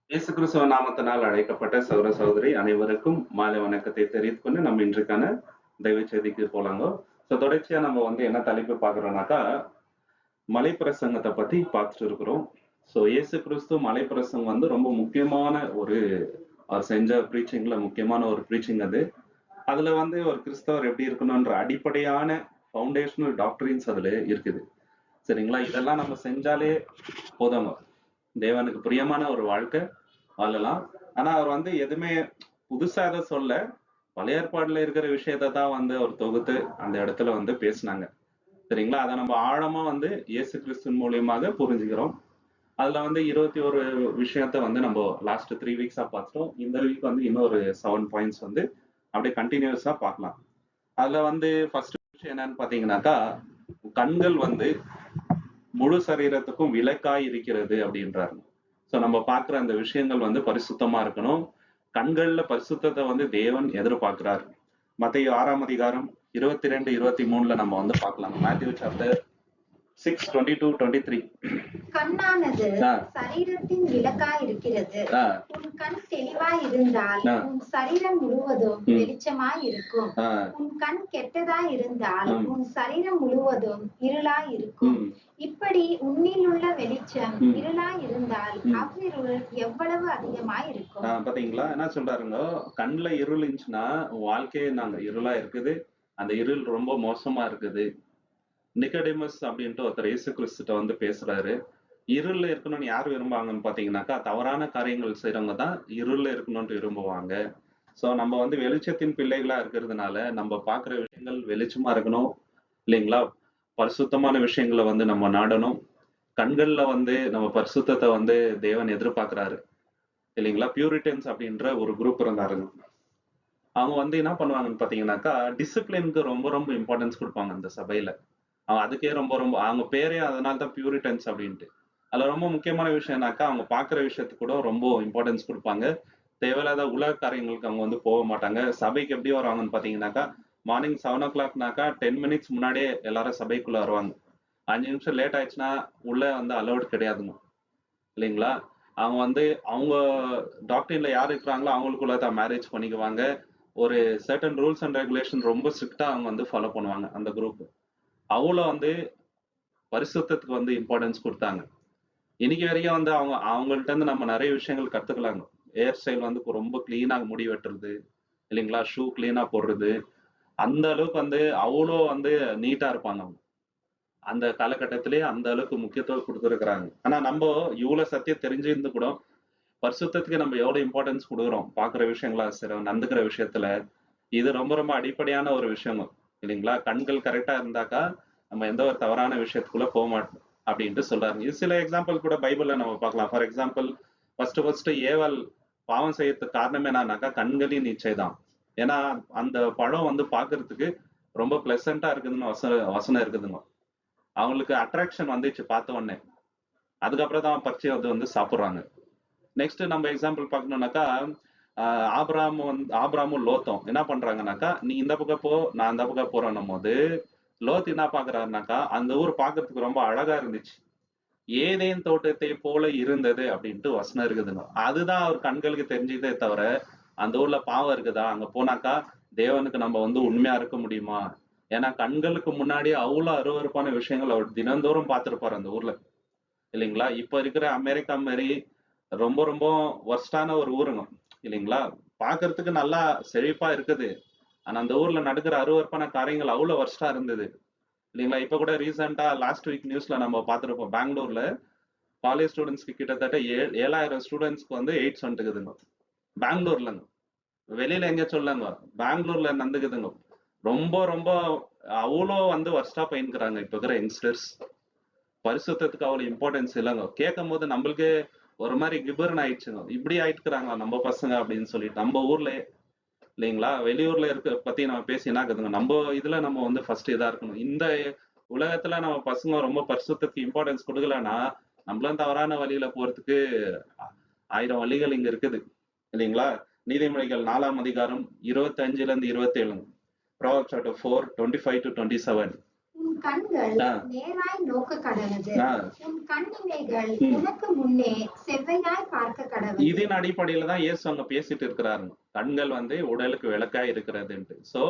இயேசு கிறிஸ்துவ நாமத்தினால் அழைக்கப்பட்ட சகோதர சகோதரி அனைவருக்கும் மாலை வணக்கத்தை தெரிவித்துக் கொண்டு நம்ம இன்றைக்கான தெய்வ செய்திக்கு போலாங்க. தொடர்ச்சியா நம்ம என்ன தலைப்பு பார்க்குறோம்னாக்கா, மலை பிரசங்கத்தை பத்தி பார்த்துட்டு இருக்கிறோம். இயேசு கிறிஸ்து மலை பிரசங்கம் ரொம்ப முக்கியமான அவர் செஞ்ச ப்ரீச்சிங்ல முக்கியமான ஒரு ப்ரீச்சிங் அது. அதுல ஒரு கிறிஸ்தவர் எப்படி இருக்கணும்ன்ற அடிப்படையான ஃபவுண்டேஷனல் டாக்டரின்ஸ் அதுல இருக்குது. சரிங்களா? இதெல்லாம் நம்ம செஞ்சாலே போதும், தேவனுக்கு பிரியமான ஒரு வாழ்க்கை வாழலாம். ஆனா அவர் எதுவுமே புதுசா எதை சொல்ல, பழைய ஏற்பாடுல இருக்கிற விஷயத்தை தான் அவர் தொகுத்து அந்த இடத்துல பேசினாங்க. சரிங்களா? அதை நம்ம ஆழமா இயேசு கிறிஸ்துவின் மூலியமாக புரிஞ்சுக்கிறோம். அதுல 21 விஷயத்த நம்ம லாஸ்ட் 3 வீக்ஸா பார்த்துட்டோம். இந்த வீக் இன்னொரு 7 பாயிண்ட்ஸ் அப்படியே கண்டினியூஸா பார்க்கலாம். அதுல ஃபர்ஸ்ட் விஷயம் என்னன்னு பாத்தீங்கன்னாக்கா, கண்கள் முழு சரீரத்துக்கும் விளக்காய் இருக்கிறது அப்படின்றாரு. நம்ம பார்க்கிற அந்த விஷயங்கள் பரிசுத்தமா இருக்கணும். கண்கள்ல பரிசுத்தத்தை தேவன் எதிர்பார்க்கிறார். மத்தேயு 6ஆம் அதிகாரம் 22, 23ல நம்ம பார்க்கலாம். Matthew chapter 6:22-23. கண்ணானது சரீரத்தின் விளக்காய் இருக்கிறது. உன் கண் தெளிவாய் இருந்தால் உன் சரீரம் முழுவதும் வெளிச்சமாய் இருக்கும். உன் கண் கெட்டதாய் இருந்தால் உன் சரீரம் முழுவதும் இருளாய் இருக்கும். இப்படி உன்னில் உள்ள வெளிச்சம் இருளாய் இருந்தால் அவ்விருள் எவ்வளவு அதிகமாய் இருக்கும். பாத்தீங்களா என்ன சொல்றாருங்க? கண்ணுல இருள் இருந்துச்சுன்னா வாழ்க்கையே இருளா இருக்குது. அந்த இருள் ரொம்ப மோசமா இருக்குது. நிக்கோடேமஸ் அப்படின்ட்டு ஒருத்தர் இயேசு கிறிஸ்துட்ட பேசுறாரு. இருள்ல இருக்கணும்னு யார் விரும்புவாங்கன்னு பாத்தீங்கன்னாக்கா, தவறான காரியங்கள் செய்யறவங்க தான் இருள்ல இருக்கணும்னு விரும்புவாங்க. நம்ம வெளிச்சத்தின் பிள்ளைகளா இருக்கிறதுனால நம்ம பாக்குற விஷயங்கள் வெளிச்சமா இருக்கணும் இல்லைங்களா? பரிசுத்தமான விஷயங்களை நம்ம நாடணும். கண்கள்ல நம்ம பரிசுத்தத்தை தேவன் எதிர்பார்க்கிறாரு இல்லைங்களா? பியூரிட்டன்ஸ் அப்படின்ற ஒரு குரூப் இருந்தாருங்க. அவங்க என்ன பண்ணுவாங்கன்னு பாத்தீங்கன்னாக்கா, டிசிப்ளினுக்கு ரொம்ப ரொம்ப இம்பார்ட்டன்ஸ் கொடுப்பாங்க அந்த சபையில. அதுக்கே ரொம்ப ரொம்ப அவங்க பேரே அதனால்தான் பியூரிட்டன்ஸ் அப்படின்ட்டு. அதுல ரொம்ப முக்கியமான விஷயம்னாக்கா, அவங்க பாக்குற விஷயத்துக்கு கூட ரொம்ப இம்பார்ட்டன்ஸ் கொடுப்பாங்க. தேவையில்லாத உலக காரியங்களுக்கு அவங்க போக மாட்டாங்க. சபைக்கு எப்படி வருவாங்கன்னு பாத்தீங்கன்னாக்கா, மார்னிங் 7 o'clockனாக்கா 10 மினிட்ஸ் முன்னாடியே எல்லாரும் சபைக்குள்ள வருவாங்க. 5 நிமிஷம் லேட் ஆயிடுச்சுன்னா உள்ள அலௌட் கிடையாதுங்க இல்லைங்களா? அவங்க அவங்க டாக்டரின்ல யார் இருக்கிறாங்களோ அவங்களுக்குள்ள தான் மேரேஜ் பண்ணிக்குவாங்க. ஒரு சர்டன் ரூல்ஸ் அண்ட் ரெகுலேஷன் ரொம்ப ஸ்ட்ரிக்டா அவங்க ஃபாலோ பண்ணுவாங்க அந்த குரூப். அவ்வளோ பரிசுத்தத்துக்கு இம்பார்ட்டன்ஸ் கொடுத்தாங்க. இன்னைக்கு வரைக்கும் அவங்கள்ட்ட இருந்து நம்ம நிறைய விஷயங்கள் கத்துக்கலாங்க. ஹேர் ஸ்டைல் ரொம்ப கிளீனா முடி வெட்டுறது இல்லைங்களா? ஷூ கிளீனா போடுறது, அந்த அளவுக்கு அவ்வளோ நீட்டா இருப்பாங்க அவங்க. அந்த காலகட்டத்திலேயே அந்த அளவுக்கு முக்கியத்துவம் கொடுத்துருக்குறாங்க. ஆனா நம்ம இவ்வளவு சத்தியம் தெரிஞ்சிருந்து கூட பரிசுத்தத்துக்கு நம்ம எவ்வளவு இம்பார்ட்டன்ஸ் கொடுக்குறோம் பாக்குற விஷயங்களா சரி, நடந்துக்கிற விஷயத்துல. இது ரொம்ப ரொம்ப அடிப்படையான ஒரு விஷயம் இல்லைங்களா? கண்கள் கரெக்டா இருந்தாக்கா நம்ம எந்த ஒரு தவறான விஷயத்துக்குள்ள போக மாட்டோம் அப்படின்ட்டு சொல்றாங்க. இது சில எக்ஸாம்பிள் கூட பைபிள்ல நம்ம பார்க்கலாம். ஃபார் எக்ஸாம்பிள், ஃபர்ஸ்ட் ஏவாள் பாவம் செய்யறதுக்கு காரணமே என்னன்னாக்கா, கண்களின் இச்சை தான். ஏன்னா அந்த பழம் பாக்குறதுக்கு ரொம்ப பிளசண்டா இருக்குதுன்னு வசனம் இருக்குதுங்க. அவங்களுக்கு அட்ராக்ஷன் வந்துச்சு பார்த்த உடனே. அதுக்கப்புறம் தான் பறிச்சு அது சாப்பிடுறாங்க. நெக்ஸ்ட் நம்ம எக்ஸாம்பிள் பார்க்கணும்னாக்கா, ஆபிராமும் லோத்தும் என்ன பண்றாங்கன்னாக்கா, நீ இந்த பக்கம் போ, நான் அந்த பக்கம் போறேன்னும் போது லோத் என்ன பாக்குறாருனாக்கா, அந்த ஊர் பாக்குறதுக்கு ரொம்ப அழகா இருந்துச்சு. ஏதேன் தோட்டத்தை போல இருந்தது அப்படின்ட்டு வசனம் இருக்குதுங்க. அதுதான் அவர் கண்களுக்கு தெரிஞ்சதே தவிர, அந்த ஊர்ல பாவம் இருக்குதா, அங்க போனாக்கா தேவனுக்கு நம்ம உண்மையா இருக்க முடியுமா? ஏன்னா கண்களுக்கு முன்னாடி அவ்வளவு அருவருப்பான விஷயங்கள் அவர் தினந்தோறும் பார்த்திருப்பாரு அந்த ஊர்ல இல்லைங்களா? இப்ப இருக்கிற அமெரிக்கா மாதிரி ரொம்ப ரொம்ப ஒர்ஸ்டான ஒரு ஊருங்க இல்லைங்களா? பாக்குறதுக்கு நல்லா செழிப்பா இருக்குது. ஆனா அந்த ஊர்ல நடக்கிற அருவருப்பான காரியங்கள் அவ்வளவு ஒர்ஸ்டா இருந்தது இல்லைங்களா? இப்ப கூட ரீசெண்டா லாஸ்ட் வீக் நியூஸ்ல நம்ம பார்த்திருப்போம். பெங்களூர்ல காலேஜ் ஸ்டூடெண்ட்ஸ்க்கு கிட்டத்தட்ட 7,000 ஸ்டூடெண்ட்ஸ்க்கு எய்ட்ஸ் வந்துக்குதுங்க. பெங்களூர்லங்க, வெளியில எங்க சொல்லுங்க, பெங்களூர்ல நடந்துக்குதுங்க. ரொம்ப ரொம்ப அவ்வளோ ஒர்ஸ்டா பயன்கிறாங்க இப்ப இருக்கிற யங்ஸ்டர்ஸ். பரிசுத்தத்துக்கு அவ்வளவு இம்பார்ட்டன்ஸ் இல்லைங்க. கேட்கும் போது நம்மளுக்கே ஒரு மாதிரி கிபர்னு ஆயிடுச்சுங்க. இப்படி ஆயிட்டுக்கிறாங்க நம்ம பசங்க அப்படின்னு சொல்லிட்டு. நம்ம ஊர்ல இல்லைங்களா? வெளியூர்ல இருக்க பத்தி நம்ம பேசி என்ன இருக்குதுங்க, நம்ம இதுல நம்ம ஃபர்ஸ்ட் இதா இருக்கணும். இந்த உலகத்துல நம்ம பசங்க ரொம்ப பரிசுத்தத்துக்கு இம்பார்ட்டன்ஸ் கொடுக்கலன்னா நம்மளும் தவறான வழியில போறதுக்கு 1000 வழிகள் இங்க இருக்குது இல்லைங்களா? நீதிமொழிகள் 4ஆம் அதிகாரம் 25ல இருந்து 27. Proverbs chapter 4, 25-27. உன் கண்கள் ஆ, நேராய் நோக்க கடவது, ஆ. உன் கண்ணிமைகள் ம். உனக்கு முன்னே செவ்வையாய் பார்க்க கடவது. இதன் அடிப்படையில தான் இயேசு அங்க பேசிட்டு இருக்கிறாருங்க. கண்கள் வந்து உடலுக்கு விளக்கா இருக்கிறதுன்ட்டு. சோ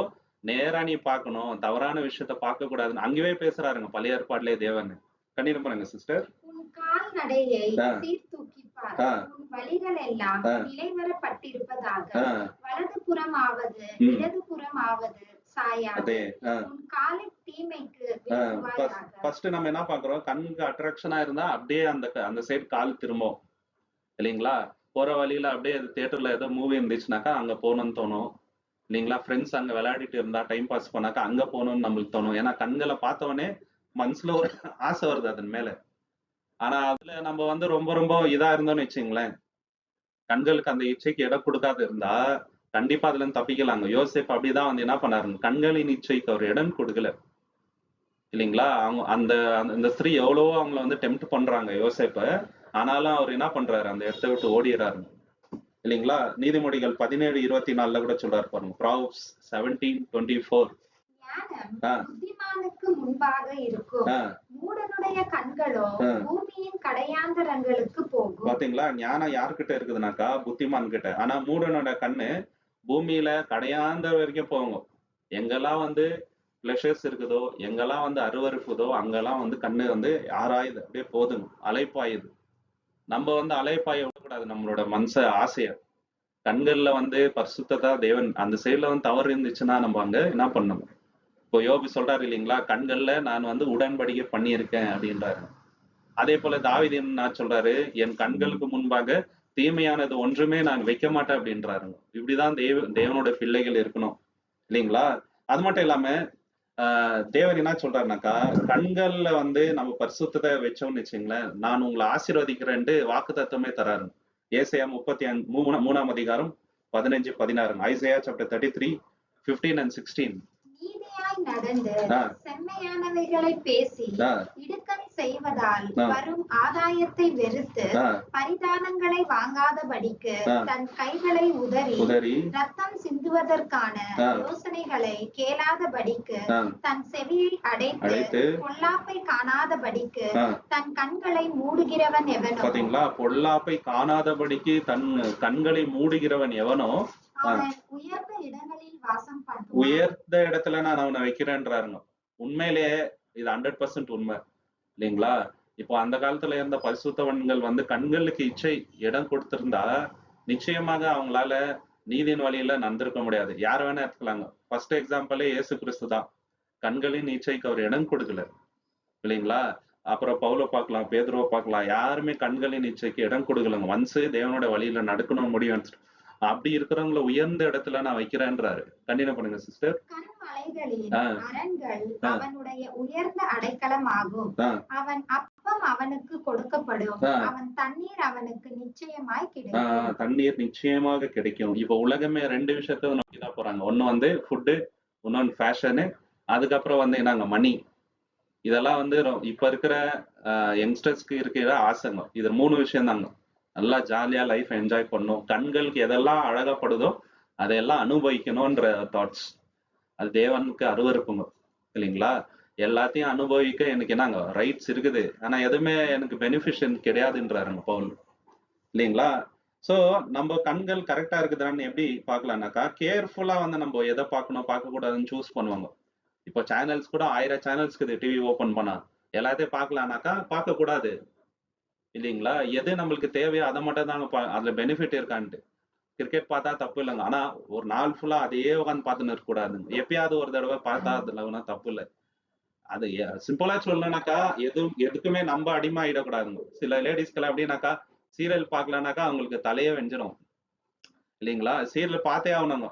நேரா நீ பார்க்கணும், தவறான விஷயத்த பார்க்க கூடாதுன்னு அங்கேயே பேசுறாருங்க பழைய ஏற்பாட்டிலே தேவன். கண்டிப்பா பண்ணுங்க சிஸ்டர். உன் கால்நடையை ஆ, சீர்தூக்கிப் பார், ஆ, உன் வழிகள் எல்லாம் ஆ, நிலைவரப்பட்டிருப்பதாக. ஆ. வலது புறமாவது ம். இடது புறமாவது சாயாது, அதே. ஆ, உன் காலை தீமைக்கு ஆ. விலக்குவாயாக. ஃபர்ஸ்ட் நம்ம என்ன பார்க்கிறோம்? கண்ணுக்கு அட்ராக்ஷனா இருந்தா அப்படியே அந்த சைடு கால் திரும்பும். இல்லைங்களா? போற வழியில அப்படியே தியேட்டர்ல ஏதோ மூவி இருந்துச்சுனாக்கா அங்க போகணும்னு தோணும். இல்லைங்களா? ஃப்ரெண்ட்ஸ் அங்க விளையாடிட்டு இருந்தா டைம் பாஸ் பண்ணாக்கா அங்க போகணும்னு நம்மளுக்கு தோணும். ஏன்னா கண்கள பார்த்தவுடனே மனசுல ஒரு ஆசை வருது அதன் மேல. ஆனா அதுல நம்ம வந்து ரொம்ப ரொம்ப இதா இருந்தோம்னு வச்சுக்கங்களேன், கண்களுக்கு அந்த இச்சைக்கு இடம் கொடுக்காத இருந்தா, கண்டிப்பா அதுல இருந்து தப்பிக்கலாங்க. யோசேப்பு அப்படிதான் வந்து என்ன பண்ணாருங்க, கண்களின் இச்சைக்கு அவர் இடம் கொடுக்கல. இல்லைங்களா? அவங்க அந்த அந்த இந்த ஸ்திரீ எவ்வளவோ அவங்கள வந்து டெம்ப்ட் பண்றாங்க யோசேப்ப. ஆனாலும் அவர் என்ன பண்றாரு, அந்த இடத்த விட்டு ஓடிறாருங்க. இல்லைங்களா? நீதிமொழிகள் 17:24 கூட சொல்றாரு பாருங்க. ப்ராவர்ப்ஸ் 17:24. ஞானம் ஆ, புத்திமானுக்கு முன்பாக இருக்கும், ஆ, மூடனுடைய கண்களோ ஆ. பூமியின் கடையாந்தரங்களுக்கு போகும். பாத்தீங்களா? ஞானம் யார்கிட்ட இருக்குதுனாக்கா, புத்திமான் கிட்ட. ஆனா மூடனோட கண்ணு பூமியில கடையாந்த வரைக்கும் போகும். எங்கெல்லாம் வந்து பிளஷர்ஸ் இருக்குதோ, எங்கெல்லாம் வந்து அருவருப்புதோ, அங்கெல்லாம் வந்து கண்ணு வந்து ஆராயுது. அப்படியே போதுங்க. அலைப்பாயுது. நம்ம வந்து அலைப்பாய விடக்கூடாது நம்மளோட ஆசைய. கண்கள்ல வந்து பரிசுத்ததா தேவன் அந்த சைடுல வந்து தவறு இருந்துச்சுன்னா நம்ம அங்க என்ன பண்ணணும்? இப்போ யோபு சொல்றாரு இல்லைங்களா? கண்கள்ல நான் வந்து உடன்படிக்கை பண்ணியிருக்கேன் அப்படின்றாரு. அதே போல தாவீது என்ன சொல்றாரு? என் கண்களுக்கு முன்பாக தீமையானது ஒன்றுமே நான் வைக்க மாட்டேன் அப்படின்றாருங்க. இப்படிதான் தேவனோட பிள்ளைகள் இருக்கணும். இல்லைங்களா? அது மட்டும் இல்லாம தேவன் என்ன சொல்றாருனாக்கா, கண்கள்ல வந்து நம்ம பரிசுத்தத்தை வச்சோம்னு வச்சுங்களேன், நான் உங்களை ஆசீர்வதிக்கிறேன்ட்டு வாக்குத்தத்தமே தராரு. ஏசாயா 33ஆம் அதிகாரம் 15, 16. Isaiah chapter 33, 15 and 16. நீதியாய் நடந்து ஆ, செம்மையானவைகளை பேசி ஆ, இடுக்கண் செய்வதால் ஆ, வரும் ஆதாயத்தை வெறுத்து ஆ, பரிதானங்களை வாங்காதபடிக்கு ஆ. தன் கைகளை உதறி உதறி ரத்தம் சிந்துவதற்கான ஆ, யோசனைகளை கேளாதபடிக்கு ஆ, தன் செவியை அடைத்து அழைத்து பொல்லாப்பை காணாதபடிக்கு ஆ, தன் கண்களை மூடுகிறவன் எவனோ பாத்தீங்களா? பொல்லாப்பை காணாதபடிக்கு தன் கண்களை மூடுகிறவன் எவனோ, ஆ, அவன் உயர்ந்த இடங்களில் வாசம் பண்ணுவான். உயர்ந்த இடத்துல நான் அவனை வைக்கிறேன்றாருங்க. உண்மையிலேயே இது 100% உண்மை. இல்லைங்களா? இப்போ அந்த காலத்துல இருந்த பரிசுத்தவான்கள் வந்து கண்களுக்கு இச்சை இடம் கொடுத்திருந்தா, நிச்சயமாக அவங்களால நீதியின் வழியில நடந்திருக்க முடியாது. யார் வேணா எடுத்துக்கலாங்க. ஃபர்ஸ்ட் எக்ஸாம்பிளே இயேசு கிறிஸ்து தான். கண்களின் இச்சைக்கு அவர் இடம் கொடுக்கல. இல்லைங்களா? அப்புறம் பவுல பார்க்கலாம், பேதுருவ பார்க்கலாம். யாருமே கண்களின் இச்சைக்கு இடம் கொடுக்கலங்க. ஒன்ஸ் தேவனோட வழியில நடக்கணும் முடியும். அப்படி இருக்கிறவங்கள உயர்ந்த இடத்துல நான் வைக்கிறேன்றாரு. கண்டினியூ பண்ணுங்க சிஸ்டர். கன்மலைகளின் ஆ, அரண்கள் ஆ, அவனுடைய உயர்ந்த அடைக்கலமாகும். ஆ, அவன் அப்பம் அவனுக்கு கொடுக்கப்படும், ஆ, அவன் தண்ணீர் அவனுக்கு நிச்சயமாய் ஆ, கிடைக்கும். தண்ணீர் நிச்சயமாக கிடைக்கும். இப்போ உலகமே 2 விஷயத்த நோக்கி தான் போறாங்க. ஒண்ணு வந்து ஃபுட்டு, இன்னொன்னு ஃபேஷனு, அதுக்கப்புறம் வந்து என்னங்க மணி. இதெல்லாம் வந்து இப்ப இருக்கிற யங்ஸ்டர்ஸ்க்கு இருக்கிற ஆசைங்க. இது 3 விஷயம் தாங்க. நல்லா ஜாலியா லைஃப் என்ஜாய் பண்ணணும். கண்களுக்கு எதெல்லாம் அழகாப்படுதோ அதையெல்லாம் அனுபவிக்கணும்ன்ற தாட்ஸ். அது தேவனுக்கு அருவருப்புங்க. இல்லைங்களா? எல்லாத்தையும் அனுபவிக்க எனக்கு என்னங்க ரைட்ஸ் இருக்குது. ஆனா எதுவுமே எனக்கு பெனிஃபிஷியல் கிடையாதுன்றாருங்க பவுல். இல்லைங்களா? சோ நம்ம கண்கள் கரெக்டா இருக்குதான்னு எப்படி பார்க்கலாம்னாக்கா, கேர்ஃபுல்லா வந்து நம்ம எதை பார்க்கணும், பார்க்கக்கூடாதுன்னு சூஸ் பண்ணுவாங்க. இப்போ சேனல்ஸ் கூட 1000 சேனல்ஸ் இருக்குது டிவி ஓபன் பண்ணா. எல்லாத்தையும் பார்க்கலாம்னாக்கா பார்க்கக்கூடாது. இல்லைங்களா? எது நம்மளுக்கு தேவையோ அதை மட்டும் தாங்க அதுல பெனிஃபிட் இருக்கான்ட்டு. கிரிக்கெட் பார்த்தா தப்பு இல்லைங்க. ஆனா ஒரு நாள் ஃபுல்லா அதையே உட்காந்து பார்த்துன்னு இருக்கக்கூடாதுங்க. எப்பயாவது ஒரு தடவை பார்த்தா அதுல ஒன்றும் தப்பு இல்ல. அது சிம்பிளா சொல்லணும்னாக்கா எதுக்குமே நம்ம அடிமை ஆயிடக்கூடாதுங்க. சில லேடிஸ்க்கெல்லாம் எப்படின்னாக்கா சீரியல் பார்க்கலனாக்கா அவங்களுக்கு தலையே வெஞ்சிரும். இல்லைங்களா? சீரியல் பார்த்தே ஆகணுங்க.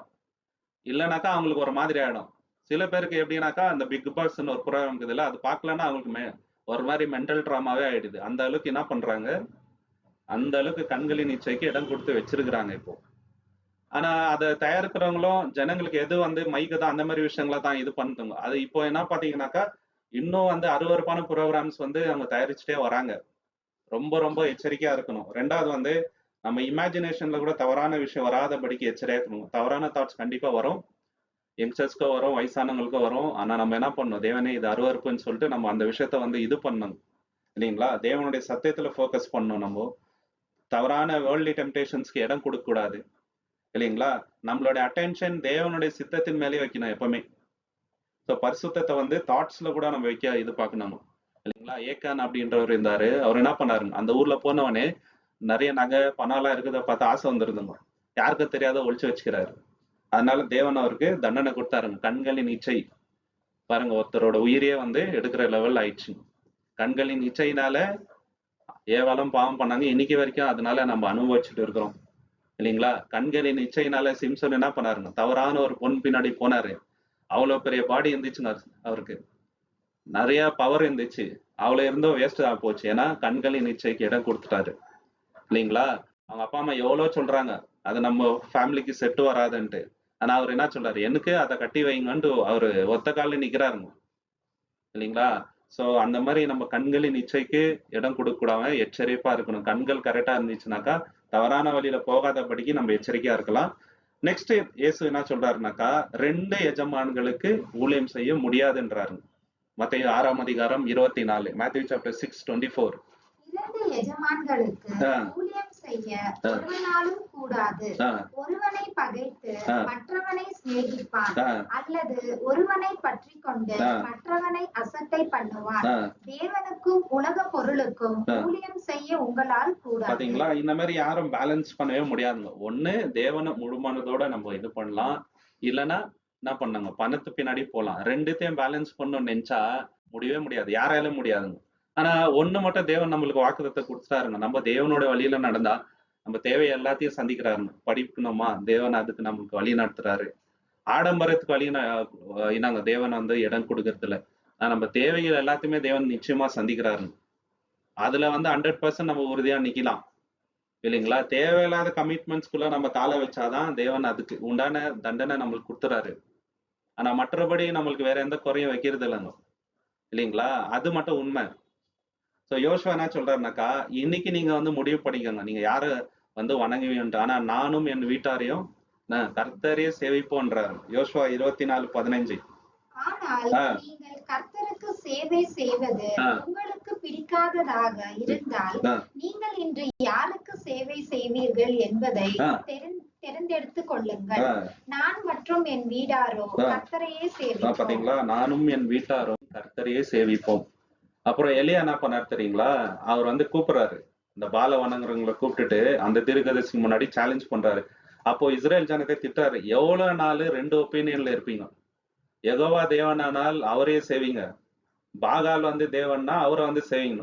இல்லைனாக்கா அவங்களுக்கு ஒரு மாதிரி ஆயிடும். சில பேருக்கு எப்படின்னாக்கா அந்த பிக் பாஸ்ன்னு ஒரு ப்ரோகிராம் இருக்குதுல்ல, அது பார்க்கலன்னா அவங்களுக்கு ஒரு மாதிரி மென்டல் ட்ராமாவே ஆயிடுது. அந்த அளவுக்கு என்ன பண்றாங்க, அந்த அளவுக்கு கண்களின் இச்சைக்கு இடம் கொடுத்து வச்சிருக்கிறாங்க இப்போ. ஆனா அத தயாரிக்கிறவங்களும் ஜனங்களுக்கு எது வந்து மைக்குதோ அந்த மாதிரி விஷயங்கள தான் இது பண்ணுதுங்க. அது இப்போ என்ன பாத்தீங்கன்னாக்கா, இன்னும் வந்து அருவருப்பான ப்ரோகிராம்ஸ் வந்து அவங்க தயாரிச்சுட்டே வராங்க. ரொம்ப ரொம்ப எச்சரிக்கையா இருக்கணும். 2வது வந்து நம்ம இமேஜினேஷன்ல கூட தவறான விஷயம் வராதபடிக்கு எச்சரிக்கையா இருக்கணும். தவறான தாட்ஸ் கண்டிப்பா வரும். யங்ஸ்டர்ஸ்க்கும் வரும், வயசானவங்களுக்கும் வரும். ஆனா நம்ம என்ன பண்ணணும், தேவனே இது அருவருப்புன்னு சொல்லிட்டு நம்ம அந்த விஷயத்த வந்து இது பண்ணணும் இல்லைங்களா? தேவனுடைய சத்தியத்துல ஃபோக்கஸ் பண்ணணும் நம்ம. தவறான வேர்ல்ட்லி டெம்டேஷன்ஸ்க்கு இடம் கொடுக்க கூடாது இல்லைங்களா? நம்மளுடைய அட்டென்ஷன் தேவனுடைய சித்தத்தின் மேலே வைக்கணும் எப்பவுமே. ஸோ பரிசுத்தத்தை வந்து தாட்ஸ்ல கூட நம்ம வைக்க இது பார்க்கணும் இல்லைங்களா? ஏக்கான் அப்படின்றவர் இருந்தாரு. அவர் என்ன பண்ணாரு, அந்த ஊர்ல போனவனே நிறைய நகை பணம்லாம் இருக்கிறத பார்த்து ஆசை வந்துருந்துங்க. யாருக்கும் தெரியாத ஒழிச்சு வச்சுக்கிறாரு. அதனால தேவன் அவருக்கு தண்டனை கொடுத்தாருங்க. கண்களின் இச்சை பாருங்க, ஒருத்தரோட உயிரே வந்து எடுக்கிற லெவல் ஆயிடுச்சு. கண்களின் இச்சையினால ஏவாளும் பாவம் பண்ணாங்க. இன்னைக்கு வரைக்கும் அதனால நம்ம அனுபவிச்சுட்டு இருக்கிறோம் இல்லைங்களா? கண்களின் இச்சையினால சிம்சன் என்ன பண்ணாருங்க, தவறான ஒரு பொன் பின்னாடி போனாரு. அவ்வளவு பெரிய பாடி இருந்துச்சுங்க அவருக்கு, நிறைய பவர் இருந்துச்சு. அவ்வளவு இருந்தும் வேஸ்ட் ஆக போச்சு. ஏன்னா கண்களின் இச்சைக்கு இடம் கொடுத்துட்டாரு இல்லைங்களா? அவங்க அப்பா அம்மா எவ்வளவு சொல்றாங்க அது நம்ம ஃபேமிலிக்கு செட்டு வராதுன்ட்டு. ஆனா அவர் என்ன சொல்றாரு, எனக்கு அதை கட்டி வைங்கன்ட்டு அவரு ஒத்த காலில் நிக்கிறாருங்க இல்லைங்களா? சோ அந்த மாதிரி நம்ம கண்களின் இச்சைக்கு இடம் கொடுக்க கூடாம எச்சரிப்பா இருக்கணும். கண்கள் கரெக்டா இருந்துச்சுனாக்கா தவறான வழியில போகாதபடிக்கு நம்ம எச்சரிக்கையா இருக்கலாம். நெக்ஸ்ட் இயேசு என்ன சொல்றாருனாக்கா, 2 எஜமான்களுக்கு ஊழியம் செய்ய முடியாதுன்றாரு. மத்தேயு 6:24. Matthew chapter 6:24. 2 எஜமான்களுக்கு ஊழியம் செய்ய ஒருவனாலும் கூடாது. ஒருவனை பகைத்து மற்றவனை சிநேகிப்பான், அல்லது ஒருவனை பற்றிக் கொண்டு மற்றவனை அசட்டை பண்ணுவான். தேவனுக்கும் உலக பொருளுக்கும் ஊழியம் செய்ய உங்களால் கூடாது. பாத்தீங்களா, இந்த மாதிரி யாரும் பேலன்ஸ் பண்ணவே முடியாதுங்க. ஒண்ணு தேவனை முழுமனதோட நம்ம இது பண்ணலாம், இல்லைன்னா என்ன பண்ணாங்க பணத்து பின்னாடி போலாம். ரெண்டுத்தையும் பேலன்ஸ் பண்ணணும்னு நினைச்சா முடியவே முடியாது, யாராலும் முடியாதுங்க. ஆனா ஒண்ணு மட்டும் தேவன் நம்மளுக்கு வாக்குத்தத்தை கொடுத்துட்டாருங்க. நம்ம தேவனோட வழியில நடந்தா நம்ம தேவை எல்லாத்தையும் சந்திக்கிறாருங்க. படிக்கணுமா, தேவன் அதுக்கு நம்மளுக்கு வழி நடத்துறாரு. ஆடம்பரத்துக்கு வழி என்னங்க தேவன் வந்து இடம் கொடுக்கறதுல நம்ம தேவைகள் எல்லாத்தையுமே தேவன் நிச்சயமா சந்திக்கிறாருங்க. அதுல வந்து 100% நம்ம உறுதியா நிக்கலாம் இல்லைங்களா? தேவையில்லாத கமிட்மெண்ட்ஸ்குள்ள நம்ம காலை வச்சாதான் தேவன் அதுக்கு உண்டான தண்டனை நம்மளுக்கு கொடுத்துறாரு. ஆனா மற்றபடி நம்மளுக்கு வேற எந்த குறையும் வைக்கிறது இல்லைங்க இல்லைங்களா? அது மட்டும் உண்மை. ஸோ யோசுவா என்ன சொல்றாருனாக்கா, இன்னைக்கு நீங்க வந்து முடிவு பண்ணிக்கோங்க நீங்க யார வந்து வணங்குவீன்ட்டு. ஆனா நானும் என் வீட்டாரையும் கர்த்தரையே சேவிப்போன்றாரு. யோசுவா 24:15. ஆனால் நீங்கள் கர்த்தருக்கு சேவை செய்வது உங்களுக்கு பிடிக்காததாக இருந்தால் நீங்கள் இன்று யாருக்கு சேவை செய்வீர்கள் என்பதை தெரிந்தெடுத்துக் கொள்ளுங்கள். நான் மற்றும் என் வீட்டாரோ கர்த்தரையே சேவிப்போம். பாத்தீங்களா, நானும் என் வீட்டாரும் கர்த்தரையே சேவிப்போம். அப்புறம் எலியா என்ன பண்ணாரு தெரியுங்களா, அவர் வந்து கூப்பிடுறாரு, இந்த பால வணங்குறவங்களை கூப்பிட்டுட்டு அந்த தீர்க்கதரிசிக்கு முன்னாடி சேலஞ்ச் பண்றாரு. அப்போ இஸ்ரேல் ஜனத்தை திட்டாரு, எவ்வளவு நாள் 2 ஒப்பீனியன்ல இருப்பீங்க? யெகோவா தேவனானால் அவரையே சேவிங்க, பாகால் வந்து தேவன்னா அவரை வந்து சேவிங்க.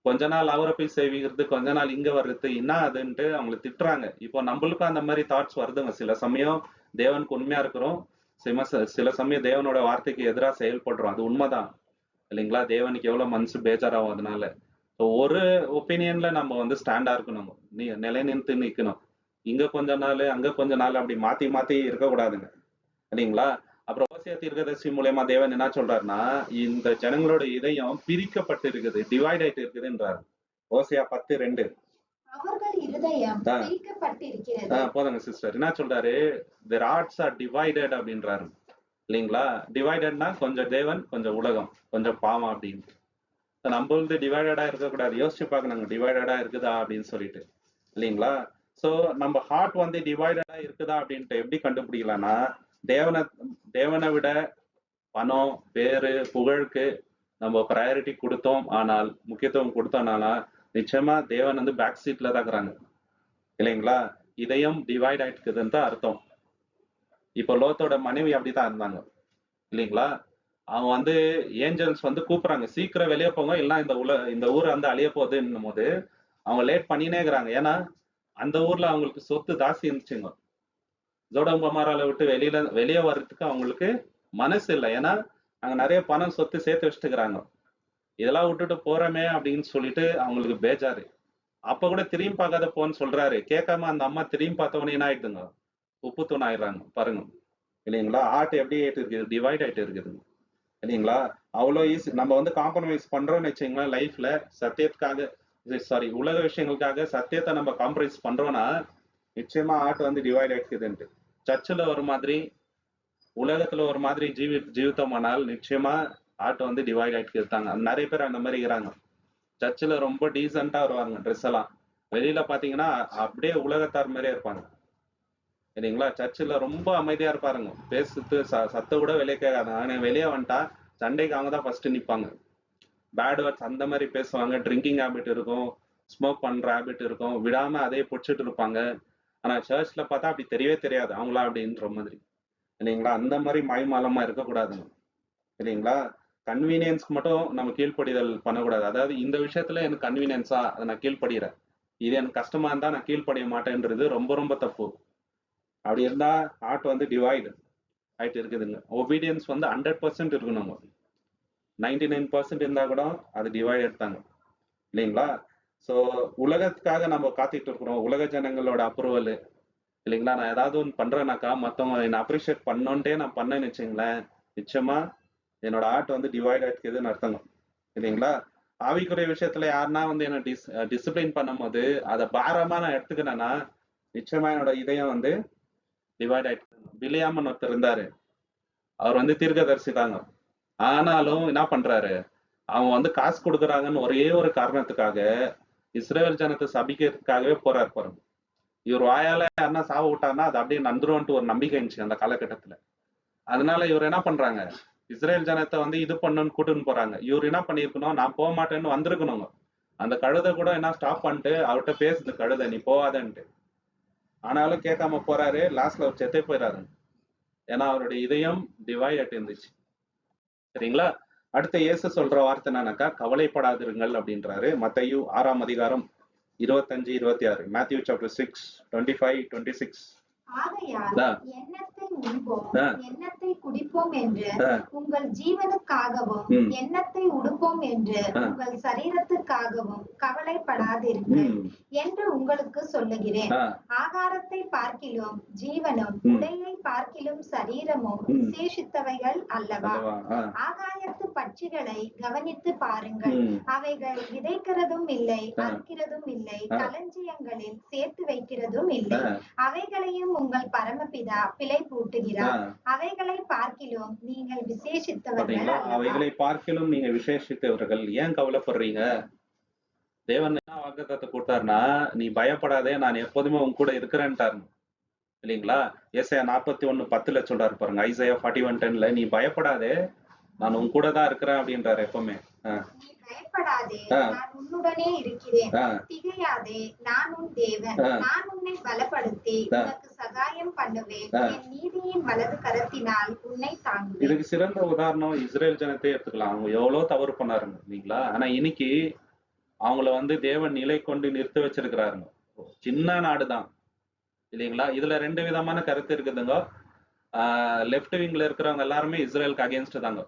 கொஞ்ச நாள் அவரை போய் சேவிக்கிறது, கொஞ்ச நாள் இங்க வர்றது, என்ன அதுன்ட்டு அவங்களை திட்டுறாங்க. இப்போ நம்மளுக்கும் அந்த மாதிரி தாட்ஸ் வருதுங்க. சில சமயம் தேவனுக்கு உண்மையா இருக்கிறோம், சில சமயம் தேவனோட வார்த்தைக்கு எதிராக செயல்படுறோம். அது உண்மைதான் இல்லைங்களா? தேவனுக்கு எவ்வளவு மனசு பேஜாராகும் அதனால. ஒரு ஒப்பீனியன்ல நம்ம வந்து ஸ்டாண்டா இருக்கணும், நிலை நின்று நிக்கணும். இங்க கொஞ்ச நாள் அங்க கொஞ்ச நாள் அப்படி மாத்தி மாத்தி இருக்கக்கூடாதுங்க இல்லைங்களா? அப்புறம் ஓசியா தீர்க்கதரிசி மூலமா தேவன் என்ன சொல்றாருன்னா, இந்த ஜனங்களோட இதயம் பிரிக்கப்பட்டு இருக்குது, டிவைட் ஆயிட்டு இருக்குதுன்றாரு. ஓசியா 10:2. அவர்கள் இருதயம் பிரிக்கப்பட்டிருக்கிறது. போதுங்க சிஸ்டர். என்ன சொல்றாரு, their hearts are divided அப்படின்றாரு இல்லைங்களா? டிவைடட்னா கொஞ்சம் தேவன் கொஞ்சம் உலகம் கொஞ்சம் பாவம் அப்படின்னு. நம்மளது டிவைடடா இருக்கக்கூடாது. யோசிச்சு பார்க்கணுங்க, டிவைடடா இருக்குதா அப்படின்னு சொல்லிட்டு இல்லைங்களா? சோ நம்ம ஹார்ட் வந்து டிவைடடா இருக்குதா அப்படின்ட்டு எப்படி கண்டுபிடிக்கலாம்னா, தேவனை விட பணம், பேரு, புகழுக்கு நம்ம ப்ரையாரிட்டி கொடுத்தோம், ஆனால் முக்கியத்துவம் கொடுத்தோம்னா நிச்சயமா தேவன் வந்து பேக் சீட்ல தான் இருக்கிறாங்க இல்லைங்களா? இதயம் டிவைட் ஆயிட்டு இருக்குதுன்னு தான் அர்த்தம். இப்போ லோத்தோட மனைவி அப்படித்தான் இருந்தாங்க இல்லைங்களா? அவங்க வந்து ஏஞ்சல்ஸ் வந்து கூப்பிடுறாங்க, சீக்கிரம் வெளியே போங்க, இல்லைன்னா இந்த ஊர் வந்து அழிய போகுதுன்னும் போது அவங்க லேட் பண்ணினே இருக்கிறாங்க. ஏன்னா அந்த ஊர்ல அவங்களுக்கு சொத்து தாசி இருந்துச்சுங்க. சோடம் கொமோரால விட்டு வெளியே வர்றதுக்கு அவங்களுக்கு மனசு இல்லை. ஏன்னா அங்க நிறைய பணம் சொத்து சேர்த்து வச்சுட்டுக்கிறாங்க. இதெல்லாம் விட்டுட்டு போறமே அப்படின்னு சொல்லிட்டு அவங்களுக்கு பேஜாரு. அப்ப கூட திரும்பி பார்க்காத போன்னு சொல்றாரு. கேட்காம அந்த அம்மா திரும்பி பார்த்தவொடனே என்ன ஆயிடுதுங்க, உப்பு தூண் ஆயிடுறாங்க பாருங்க இல்லைங்களா? ஆர்ட் எப்படி ஆயிட்டு இருக்குது, டிவைட் ஆயிட்டு இருக்குது இல்லைங்களா? அவ்வளோ ஈஸி நம்ம வந்து காம்ப்ரமைஸ் பண்றோம்னு வச்சுங்களேன் லைஃப்ல. சத்தியத்துக்காக உலக விஷயங்களுக்காக சத்தியத்தை நம்ம காம்ப்ரமைஸ் பண்றோம்னா நிச்சயமா ஆர்ட் வந்து டிவைட் ஆயிடுக்குதுன்ட்டு. சர்ச்சில் ஒரு மாதிரி, உலகத்துல ஒரு மாதிரி ஜீவித்தமானால் நிச்சயமா ஆட்டை வந்து டிவைட் ஆயிட்டு இருக்காங்க. நிறைய பேர் அந்த மாதிரி இருக்கிறாங்க. சர்ச்சில் ரொம்ப டீசெண்டா வருவாங்க, ட்ரெஸ் எல்லாம். வெளியில பாத்தீங்கன்னா அப்படியே உலகத்தார் மாதிரியே இருப்பாங்க. சரிங்களா? சர்ச்சில் ரொம்ப அமைதியா இருப்பாருங்க. பேசுறது சத்த கூட வெளியே கேட்காது. ஆனா வெளியே வந்துட்டா சண்டைக்கு அவங்க தான் ஃபர்ஸ்ட் நிப்பாங்க. பேட் வேர்ட்ஸ் அந்த மாதிரி பேசுவாங்க. ட்ரிங்கிங் ஹேபிட் இருக்கும், ஸ்மோக் பண்ற ஹேபிட் இருக்கும், விடாம அதே பிடிச்சிட்டு இருப்பாங்க. ஆனா சர்ச்ல பார்த்தா அப்படி தெரியவே தெரியாது அவங்களா அப்படின்ற மாதிரி. இல்லைங்களா? அந்த மாதிரி மாய்மாலமா இருக்கக்கூடாதுங்க. சரிங்களா? கன்வீனியன்ஸ்க்கு மட்டும் நம்ம கீழ்ப்படிதல் பண்ணக்கூடாது. அதாவது இந்த விஷயத்துல எனக்கு கன்வீனியன்ஸா அதை நான் கீழ்ப்படுகிறேன், இது எனக்கு கஷ்டமா இருந்தா நான் கீழ்ப்படிய மாட்டேன்றது ரொம்ப ரொம்ப தப்பு. அப்படி இருந்தா ஹார்ட் வந்து டிவைடு ஆயிட்டு இருக்குதுங்க. ஒபீடியன்ஸ் வந்து 100% இருக்கணும். 99% இருந்தா கூட அது டிவைட் எடுத்தாங்க. இல்லைங்களா? ஸோ உலகத்துக்காக நம்ம காத்துட்டு இருக்கிறோம், உலக ஜனங்களோட அப்ரூவல். இல்லைங்களா? நான் ஏதாவது ஒன்று பண்றேனாக்கா மற்றவங்க என்னை அப்ரிஷியேட் பண்ணோன்ட்டே நான் பண்ணேன்னு வச்சுங்களேன், நிச்சயமா என்னோட ஆர்ட் வந்து டிவைட் ஆயிடுக்குதுன்னு அர்த்தங்க. இல்லைங்களா? ஆவிக்குரிய விஷயத்துல யாருன்னா வந்து என்ன டிசிப்ளின் பண்ணும்போது அதை பாரமா நான் எடுத்துக்கினேன்னா நிச்சயமா என்னோட இதயம் வந்து டிவைட் ஆயிட்டு. பிலியாமன் ஒருத்தர் இருந்தாரு, அவர் வந்து தீர்க்கதரிசி தாங்க. ஆனாலும் என்ன பண்றாரு, அவங்க வந்து காசு கொடுக்குறாங்கன்னு ஒரே ஒரு காரணத்துக்காக இஸ்ரேல் ஜனத்தை சபிக்கிறதுக்காகவே போறாரு பாருங்க. இவர் வாயால யாருன்னா சாவ விட்டாருன்னா அது அப்படியே நந்துரும்ன்ட்டு ஒரு நம்பிக்கை இருந்துச்சு அந்த காலகட்டத்துல. அதனால இவர் என்ன பண்றாங்க, இஸ்ரேல் ஜனத்தை வந்து இது பண்ணுன்னு கூட்டுன்னு போறாங்க. இவர் என்ன பண்ணிருக்கணும், நான் போக மாட்டேன்னு வந்திருக்கணுங்க. அந்த கழுதை கூட என்ன ஸ்டாப் பண்ணிட்டு அவர்கிட்ட பேசுது கழுதை, நீ போவாதன்ட்டு. ஆனாலும் கேட்காம போறாரு, லாஸ்ட்ல அவர் செத்தே போயிடாரு. ஏன்னா அவருடைய இதயம் டிவைட் இருந்துச்சு. சரிங்களா? அடுத்த இயேசு சொல்ற வார்த்தை என்னன்னாக்கா, கவலைப்படாதிருங்கள் அப்படின்றாரு. மத்தேயு 6ஆம் அதிகாரம் 25-26. Matthew chapter 6 25-26. ஆகையால் எண்ணத்தை உண்போம் எண்ணத்தை குடிப்போம் என்று உங்கள் ஜீவனுக்காகவும் எண்ணத்தை உடுப்போம் என்று உங்கள் சரீரத்துக்காகவும் கவலைப்படாதிருங்கள் என்று உங்களுக்கு சொல்லுகிறேன். ஆகாரத்தை பார்க்கிலும் ஜீவனும் உடையை பார்க்கிலும் சரீரமும் விசேஷித்தவைகள் அல்லவா? ஆகாயத்து பட்சிகளை கவனித்து பாருங்கள், அவைகள் விதைக்கிறதும் இல்லை, அறுக்கிறதும் இல்லை, களஞ்சியங்களில் சேர்த்து வைக்கிறதும் இல்லை, அவைகளையும் உங்கள் பரமபிதா பிழை பூட்டுகிறார். அவைகளை பார்க்கிலும் நீங்கள் விசேஷித்தவர்கள். அவைகளை பார்க்கிலும் நீங்க விசேஷித்தவர்கள். ஏன் கவலைப்படுறீங்க? தேவன் என்ன வாக்குத்தத்தத்தை கொடுத்தாருன்னா, நீ பயப்படாதே, நான் எப்போதுமே உன் கூட இருக்கிறேன்ட்டாரு. இல்லைங்களா? ஏசாயா 41:10 சொல்றாரு பாருங்க. ஐசாயா 41:10, நீ பயப்படாதே, நான் உன் கூட தான் இருக்கிறேன் அப்படின்றாரு எப்பவுமே. பயப்படாதே, நான் உன்னுடனே இருக்கிறேன். திகையாதே, நான் உன் தேவன். நான் உன்னை பலப்படுத்தி உனக்கு சகாயம் பண்ணுவேன். என் நீதியின் வலது கரத்தினால் உன்னை தாங்குவேன். இதுக்கு சிறந்த உதாரணம் இஸ்ரேல் ஜனத்தை எடுத்துக்கலாம். அவங்க எவ்வளவு தவறு பண்ணாருங்க இல்லைங்களா? ஆனா இன்னைக்கு அவங்கள வந்து தேவன் நிலை கொண்டு நிறுத்த வச்சிருக்கிறாருங்க. சின்ன நாடுதான் இல்லைங்களா? இதுல 2 விதமான கருத்து இருக்குதுங்க. லெப்ட் விங்ல இருக்கிறவங்க எல்லாருமே இஸ்ரேலுக்கு அகேன்ஸ்ட் தாங்க.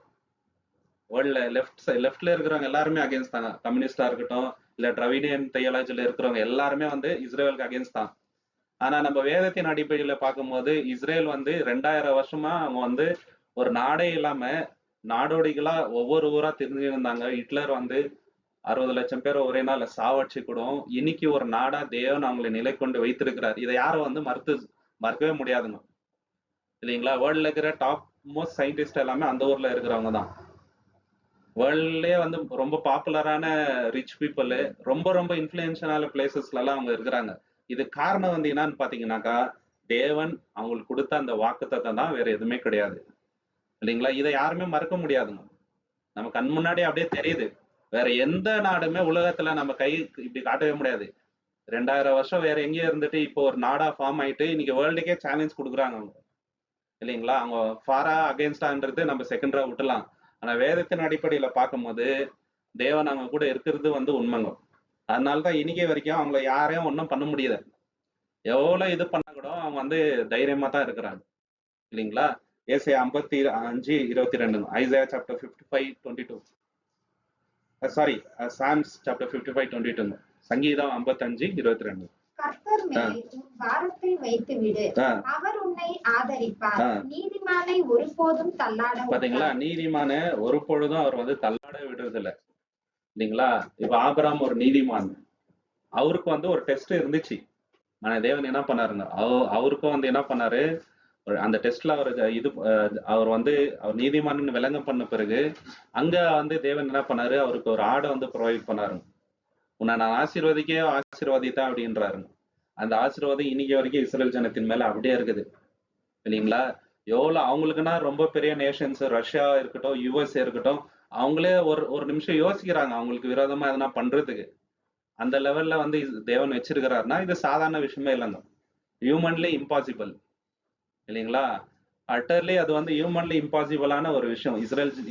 வேர்ல்ட்ல லெஃப்ட்ல இருக்கிறவங்க எல்லாருமே அகேன்ஸ்ட் தாங்க. கம்யூனிஸ்டா இருக்கட்டும், இல்ல டிராவிடியன் தியாலஜில இருக்கிறவங்க எல்லாருமே வந்து இஸ்ரேலுக்கு அகேன்ஸ்ட் தான். ஆனா நம்ம வேதத்தின் அடிப்படையில பார்க்கும்போது இஸ்ரேல் வந்து 2000 வருஷமா அவங்க வந்து ஒரு நாடே இல்லாம நாடோடிகளா ஒவ்வொரு ஊரா தெரிஞ்சிருந்தாங்க. ஹிட்லர் வந்து 60 லட்சம் பேர் ஒரே நாள்ல சாவடிச்சு கூட இன்னைக்கு ஒரு நாடா தேவன் அவங்களை நிலை கொண்டு வைத்திருக்கிறார். இதை யாரும் வந்து மறுக்கவே முடியாதுங்க. இல்லைங்களா? வேர்ல்ட்ல இருக்கிற டாப் மோஸ்ட் சயின்டிஸ்ட் எல்லாமே அந்த ஊர்ல இருக்கிறவங்க தான். வேர்ல்ட்லயே வந்து ரொம்ப பாப்புலரான ரிச் பீப்புள், ரொம்ப ரொம்ப இன்ஃபுளுன்ஷியலான பிளேசஸ்ல எல்லாம் அவங்க இருக்கிறாங்க. இது காரணம் வந்து என்னன்னு பாத்தீங்கன்னாக்கா, தேவன் அவங்களுக்கு கொடுத்த அந்த வாக்குத்தத்தம் தான், வேற எதுவுமே கிடையாது. இல்லைங்களா? இதை யாருமே மறக்க முடியாதுங்க. நம்ம கண் முன்னாடி அப்படியே தெரியுது. வேற எந்த நாடுமே உலகத்துல நம்ம கை இப்படி காட்டவே முடியாது. 2000 வருஷம் வேற எங்கேயும் இருந்துட்டு இப்போ ஒரு நாடா ஃபார்ம் ஆயிட்டு இன்னைக்கு வேர்ல்டுக்கே சேலஞ்ச் கொடுக்குறாங்க அவங்க. இல்லைங்களா? அவங்க ஃபாரா அகேன்ஸ்டான்றது நம்ம செகண்டரா விட்டுலாம். ஆனா வேதத்தின் அடிப்படையில பார்க்கும்போது தேவன் அவங்க கூட இருக்கிறது வந்து உண்மைங்க. அதனாலதான் இன்னைக்கு வரைக்கும் அவங்கள யாரையும் ஒன்றும் பண்ண முடியல. எவ்வளவு இது பண்ண கூட அவங்க வந்து தைரியமா தான் இருக்கிறாங்க. இல்லைங்களா? ஏசாயா 55:22. Isaiah chapter 55:22. Sorry, Psalms chapter 55:22. சங்கீதம் 55:22. கர்த்தர் மேல் உன் பாரத்தை வைத்து விடு, அவர் உன்னை ஆதரிப்பார். நீதிமானை ஒருபோதும் தள்ளாட. பாத்தீங்களா? நீதிமான ஒரு பொழுதும் அவர் வந்து தள்ளாட விடுறது இல்ல. இல்லைங்களா? இப்ப ஆபிரகாம் ஒரு நீதிமான். அவருக்கு வந்து ஒரு டெஸ்ட் இருந்துச்சு. ஆனா தேவன் என்ன பண்ணாருங்க, அவருக்கும் வந்து என்ன பண்ணாரு, அந்த டெஸ்ட்ல அவர் அவர் வந்து அவர் நீதிமான் விளங்கம் பண்ண பிறகு அங்க வந்து தேவன் என்ன பண்ணாரு, அவருக்கு ஒரு ஆடை வந்து ப்ரொவைட் பண்ணாரு. உன்னை நான் ஆசீர்வதித்தேன் அப்படின்றாரு. அந்த ஆசீர்வாதம் இன்னைக்கு வரைக்கும் இஸ்ரேல் ஜனத்தின் மேல அப்படியே இருக்குது இல்லைங்களா? எவ்வளவு அவங்களுக்குன்னா ரொம்ப பெரிய நேஷன்ஸ் ரஷ்யா இருக்கட்டும், யுஎஸ்ஏ இருக்கட்டும், அவங்களே ஒரு ஒரு நிமிஷம் யோசிக்கிறாங்க அவங்களுக்கு விரோதமா எதனா பண்றதுக்கு. அந்த லெவல்ல வந்து தேவன் வச்சிருக்கிறாருன்னா இது சாதாரண விஷயமே இல்லைங்க. ஹியூமன்லி இம்பாசிபிள் இல்லைங்களா? அட்டர்லி அது வந்து ஹியூமன்லி இம்பாசிபிளான ஒரு விஷயம்.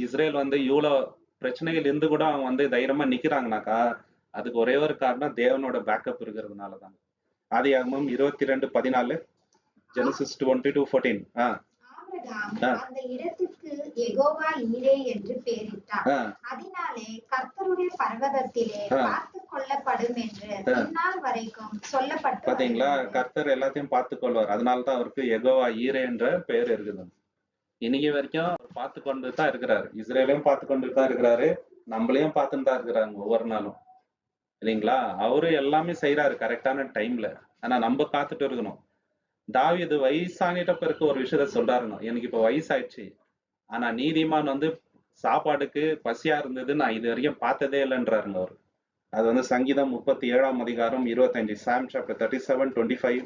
இஸ்ரேல் வந்து இவ்வளோ பிரச்சனைகள் இருந்து கூட அவங்க வந்து தைரியமா நிக்கிறாங்கனாக்கா அதுக்கு ஒரே ஒரு காரணம் தேவனோட பேக்கப் இருக்கிறதுனால தான். ஆதியாகமம் 22:14, ஜெனசிஸ் 22:14. ஆபிரகாம் அந்த இடத்துக்கு யெகோவா ஈரே என்று பெயரிட்டார். அதனாலே கர்த்தருடைய பர்வதத்திலே பார்த்துக் கொள்ளப்படும் என்று இந்நாள் வரைக்கும் சொல்லப்பட்டு பாத்தீங்களா? கர்த்தர் எல்லாத்தையும் பார்த்துக் கொள்வார். அதனாலதான் அவருக்கு யெகோவா ஈரே என்ற பெயர் இருக்குது. இன்னைக்கு வரைக்கும் பார்த்து கொண்டு தான் இருக்கிறாரு. இஸ்ரேலையும் பார்த்து கொண்டு தான் இருக்கிறாரு, நம்மளையும் பார்த்துட்டு தான் இருக்கிறாங்க ஒவ்வொரு நாளும் இல்லைங்களா? அவரு எல்லாமே செய்யறாரு கரெக்டான டைம்ல. ஆனா நம்ம காத்துட்டு இருக்கணும். தாவீது வயசானிட்ட பிறகு ஒரு விஷயத்த சொல்றாருங்க, எனக்கு இப்ப வயசாயிடுச்சு, ஆனா நீதிமான் வந்து சாப்பாடுக்கு பசியா இருந்தது நான் இது வரைக்கும் பார்த்ததே இல்லைன்றாருங்க அவரு. அது வந்து சங்கீதம் 37:25, சாம் சாப்டர் 37:25.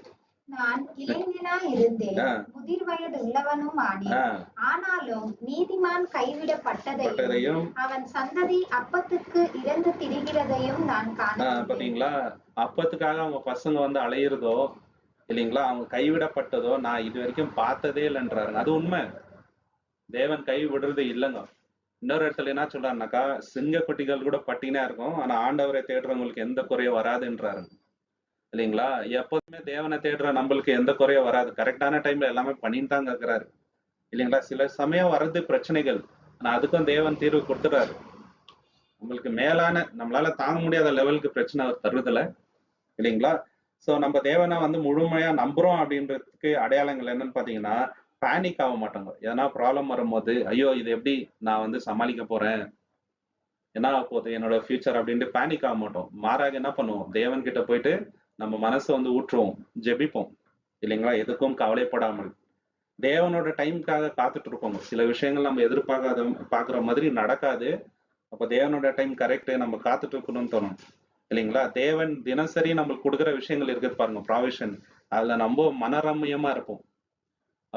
நான் இளைஞனாய் இருந்தேன், முதிர் வயது உள்ளவனும் ஆனேன், ஆனாலும் நீதிமான் கைவிடப்பட்டதையும் அவன் சந்ததி அப்பத்துக்கு இறந்து திரிகிறதையும் நான் காணேன். பாத்தீங்களா? அப்பத்துக்காக அவங்க பசங்க வந்து அலையிறதோ இல்லைங்களா, அவங்க கைவிடப்பட்டதோ நான் இது வரைக்கும் பார்த்ததே இல்லைன்றாருங்க. அது உண்மை. தேவன் கை விடுறது இல்லைங்க. இன்னொரு இடத்துல என்ன சொல்றாருனாக்கா, சிங்க குட்டிகள் கூட பட்டினா இருக்கும், ஆனா ஆண்டவரை தேடுறவங்களுக்கு எந்த குறையும் வராதுன்றாரு இல்லைங்களா? எப்போதுமே தேவனை தேடுற நம்மளுக்கு எந்த குறையும் வராது. கரெக்டான டைம்ல எல்லாமே பண்ணிட்டு தாங்க இருக்கிறாரு இல்லைங்களா? சில சமயம் வர்றது பிரச்சனைகள், ஆனா அதுக்கும் தேவன் தீர்வு கொடுத்துறாரு. நம்மளுக்கு மேலான நம்மளால தாங்க முடியாத லெவலுக்கு பிரச்சனை தருவதில்ல இல்லைங்களா? சோ நம்ம தேவனை வந்து முழுமையா நம்புறோம் அப்படின்றதுக்கு அடையாளங்கள் என்னன்னு பாத்தீங்கன்னா, பேனிக் ஆக மாட்டாங்க. எதனா ப்ராப்ளம் வரும்போது ஐயோ இது எப்படி நான் வந்து சமாளிக்க போறேன், என்ன ஆக போகுது என்னோட ஃபியூச்சர் அப்படின்ட்டு பேனிக் ஆக மாட்டோம். மாறாக என்ன பண்ணுவோம், தேவன் கிட்ட போயிட்டு நம்ம மனசை வந்து ஊற்றுவோம், ஜெபிப்போம் இல்லைங்களா? எதுக்கும் கவலைப்படாமல் தேவனோட டைமுக்காக காத்துட்டு இருப்போம். சில விஷயங்கள் நம்ம எதிர்பார்க்காத பாக்குற மாதிரி நடக்காது. அப்ப தேவனோட டைம் கரெக்ட், நம்ம காத்துட்டு இருக்கணும்னு தோணும் இல்லைங்களா? தேவன் தினசரி நம்மளுக்கு கொடுக்குற விஷயங்கள் இருக்குது பாருங்க, ப்ராவிஷன். அதுல நம்ம மனரம்யமா இருப்போம்.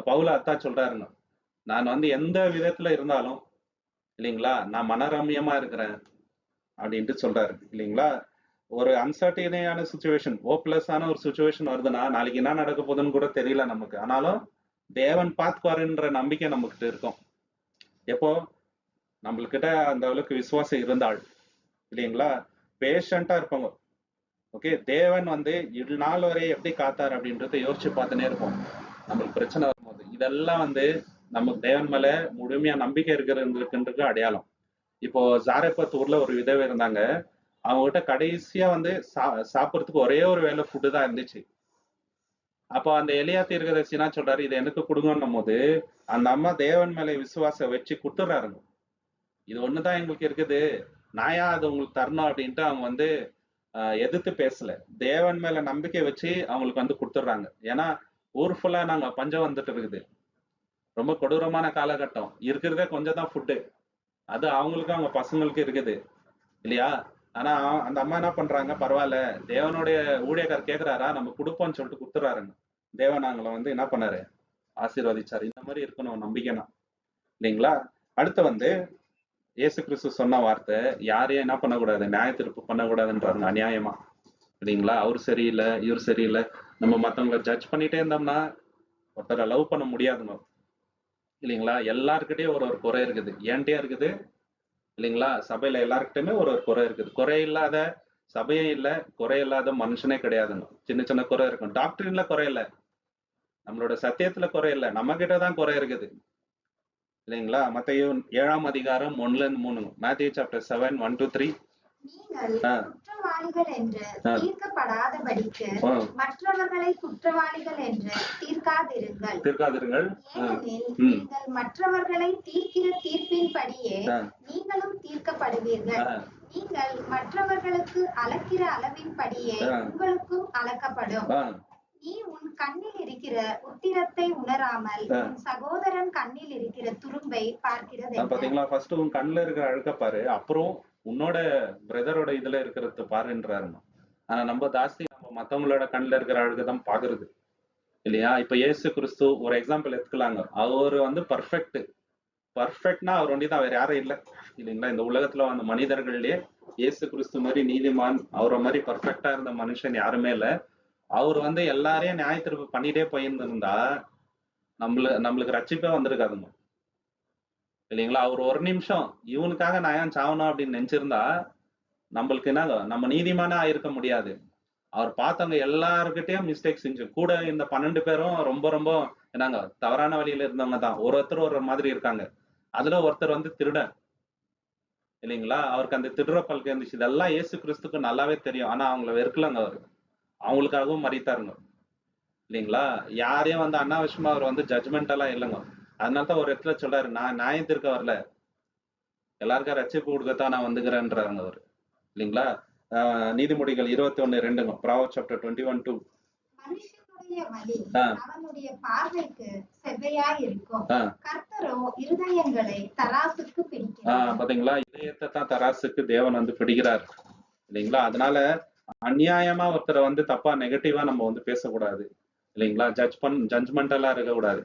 பவுல் அத்தா சொல்றாருங்க, நான் வந்து எந்த விதத்துல இருந்தாலும் இல்லைங்களா நான் மனரம்யமா இருக்கிறேன் அப்படின்ட்டு சொல்றாரு இல்லைங்களா? ஒரு அன்சர்டனான சுச்சுவேஷன், ஹோப்லெஸ்ஸான ஒரு சுச்சுவேஷன் வருதுன்னா நாளைக்கு என்ன நடக்க போகுதுன்னு கூட தெரியல நமக்கு, ஆனாலும் தேவன் பார்த்துக்குவாருன்ற நம்பிக்கை நம்மகிட்ட இருக்கும். எப்போ நம்மள்கிட்ட அந்த அளவுக்கு விசுவாசம் இருந்தாள் இல்லைங்களா, பேஷண்டா இருப்பாங்க. ஓகே, தேவன் வந்து இரு நாள் வரை எப்படி காத்தார் அப்படின்றத யோசிச்சு பார்த்துனே இருப்போம் நம்மளுக்கு பிரச்சனை வரும்போது. இதெல்லாம் வந்து நமக்கு தேவன் மேல முழுமையா நம்பிக்கை இருக்கிறதுக்கு அடையாளம். இப்போ ஜாரேபத் ஊர்ல ஒரு விதவை இருந்தாங்க. அவங்க கிட்ட கடைசியா வந்து சாப்பிட்றதுக்கு ஒரே ஒரு வேளை ஃபுட்டு தான் இருந்துச்சு. அப்போ அந்த எலியா தீர்க்கதரிசி என்ன சொல்றாரு, இதை எனக்கு கொடுங்கன்னும் போது அந்த அம்மா தேவன் மேல விசுவாசம் வச்சு கொடுத்துறாருங்க. இது ஒண்ணுதான் எங்களுக்கு இருக்குது, நாயா அது உங்களுக்கு தரணும் அப்படின்ட்டு அவங்க வந்து எதிர்த்து பேசல. தேவன் மேல நம்பிக்கை வச்சு அவங்களுக்கு வந்து கொடுத்துட்றாங்க. ஏன்னா ஊர் ஃபுல்லா நாங்க பஞ்சம் வந்துட்டு இருக்குது, ரொம்ப கொடூரமான காலகட்டம், இருக்கிறதே கொஞ்சம் தான் ஃபுட்டு, அது அவங்களுக்கு அவங்க பசங்களுக்கு இருக்குது இல்லையா? ஆனா அந்த அம்மா என்ன பண்றாங்க, பரவாயில்ல தேவனுடைய ஊழியக்காரர் கேட்கிறாரா நம்ம கொடுப்போம்னு சொல்லிட்டு கொடுத்துறாருங்க. தேவன் அவங்களை வந்து என்ன பண்ணாரு, ஆசீர்வதிச்சாரு. இந்த மாதிரி இருக்கணும் நம்பிக்கைனா இல்லைங்களா? அடுத்து வந்து இயேசு கிறிஸ்து சொன்ன வார்த்தை, யாரையும் என்ன பண்ணக்கூடாது, நியாய தீர்ப்பு பண்ணக்கூடாதுன்றாருங்க அநியாயமா இல்லைங்களா? அவரு சரியில்லை இவர் சரியில்லை, நம்ம மத்தவங்களை ஜட்ஜ் பண்ணிட்டே இருந்தோம்னா ஒருத்தரை லவ் பண்ண முடியாதுங்க இல்லைங்களா? எல்லாருக்கிட்டையும் ஒரு ஒரு குறை இருக்குது, ஏன்ட்டே இருக்குது இல்லைங்களா? சபையில எல்லாருக்கிட்டையுமே ஒரு ஒரு குறை இருக்குது. குறை இல்லாத சபையே இல்லை, குறை இல்லாத மனுஷனே கிடையாதுங்க. சின்ன சின்ன குறை இருக்கும். டாக்டரின்ல குறை இல்லை, நம்மளோட சத்தியத்துல குறை இல்லை, நம்ம கிட்டதான் குறை இருக்குது இல்லைங்களா? மத்தேயு 7:1-3, மேத்யூ சாப்டர் 7:1-3. நீங்கள் குற்றவாளிகள் என்று தீர்க்கப்படாதபடிக்கு மற்றவர்களை குற்றவாளிகள் என்று தீர்க்காதிருங்கள். ஏனெனில் நீங்கள் மற்றவர்களை தீர்க்கிற தீர்ப்பின்படியே நீங்களும் தீர்க்கப்படுவீர்கள். நீங்கள் மற்றவர்களுக்கு அளக்கிற அளவின்படியே உங்களுக்கும் அளக்கப்படும். நீ உன் கண்ணில் இருக்கிற உத்திரத்தை உணராமல் உன் சகோதரன் கண்ணில் இருக்கிற துரும்பை பார்க்கிறது. பாத்தீங்களா, ஃபர்ஸ்ட் உன் கண்ணுல இருக்கிற அழுக்க பாரு, அப்புறம் உன்னோட பிரதரோட இதுல இருக்கிறது பாருன்றாரு. ஆனா நம்ம ஜாஸ்தி நம்ம மத்தவங்களோட கண்ணுல இருக்கிற அழுகதான் பாக்குறது இல்லையா? இப்ப இயேசு கிறிஸ்து ஒரு எக்ஸாம்பிள் எடுத்துக்கலாங்க. அவர் வந்து பர்ஃபெக்ட்னா அவர் ஒண்டிதான், வேற யாரும் இல்லை இல்லைங்களா? இந்த உலகத்துல வந்த மனிதர்கள்லயே இயேசு கிறிஸ்து மாதிரி நீதிமான், அவரை மாதிரி பர்ஃபெக்டா இருந்த மனுஷன் யாருமே இல்லை. அவர் வந்து எல்லாரையும் நியாய தீர்ப்பு பண்ணிட்டே போயிருந்திருந்தா நம்மளுக்கு ரட்சிப்பே வந்திருக்காதுங்க இல்லைங்களா? அவர் ஒரு நிமிஷம் இவனுக்காக நான் ஏன் சாவணும் அப்படின்னு நினைச்சிருந்தா நம்மளுக்கு என்ன, நம்ம நீதிமானா ஆயிருக்க முடியாது. அவர் பார்த்தவங்க எல்லாருக்கிட்டையும் மிஸ்டேக் செஞ்சு கூட இந்த 12 பேரும் ரொம்ப ரொம்ப என்னங்க தவறான வழியில இருந்தவங்க தான். ஒருத்தர் ஒரு மாதிரி இருக்காங்க. அதுல ஒருத்தர் வந்து திருடன் இல்லைங்களா? அவருக்கு அந்த திருட பழக்கம் இருந்துச்சு. இதெல்லாம் இயேசு கிறிஸ்துக்கு நல்லாவே தெரியும். ஆனா அவங்கள வெறுக்கலங்க அவரு. அவங்களுக்காகவும் மறித்தாருங்க இல்லைங்களா? யாரையும் வந்து அனாவசியமா அவர் வந்து ஜட்மெண்டெல்லாம் இல்லைங்க. அதனாலதான் ஒரு இடத்துல சொல்றாரு, நான் நியாயம் தீர்க்க வரல, எல்லாருக்கும் ரட்சிப்பு கொடுக்கத்தான் நான் வந்துக்கிறேன்றாங்க அவர் இல்லைங்களா? நீதிமொழிகள் 21:2 Proverbs chapter 21:2. மனுஷனுடைய வழி அவனுடைய பார்வைக்கு செவ்வையாய் இருக்கும், கர்த்தரோ இருதயங்களை தராசுக்கு பிடிக்கிறார். பாத்தீங்களா, இதயத்தை தான் தராசுக்கு தேவன் வந்து பிடிக்கிறார் இல்லைங்களா? அதனால அநியாயமா ஒருத்தரை வந்து தப்பா நெகட்டிவா நம்ம வந்து பேசக்கூடாது இல்லைங்களா? ஜட்ஜ்மெண்டலா இருக்கக்கூடாது.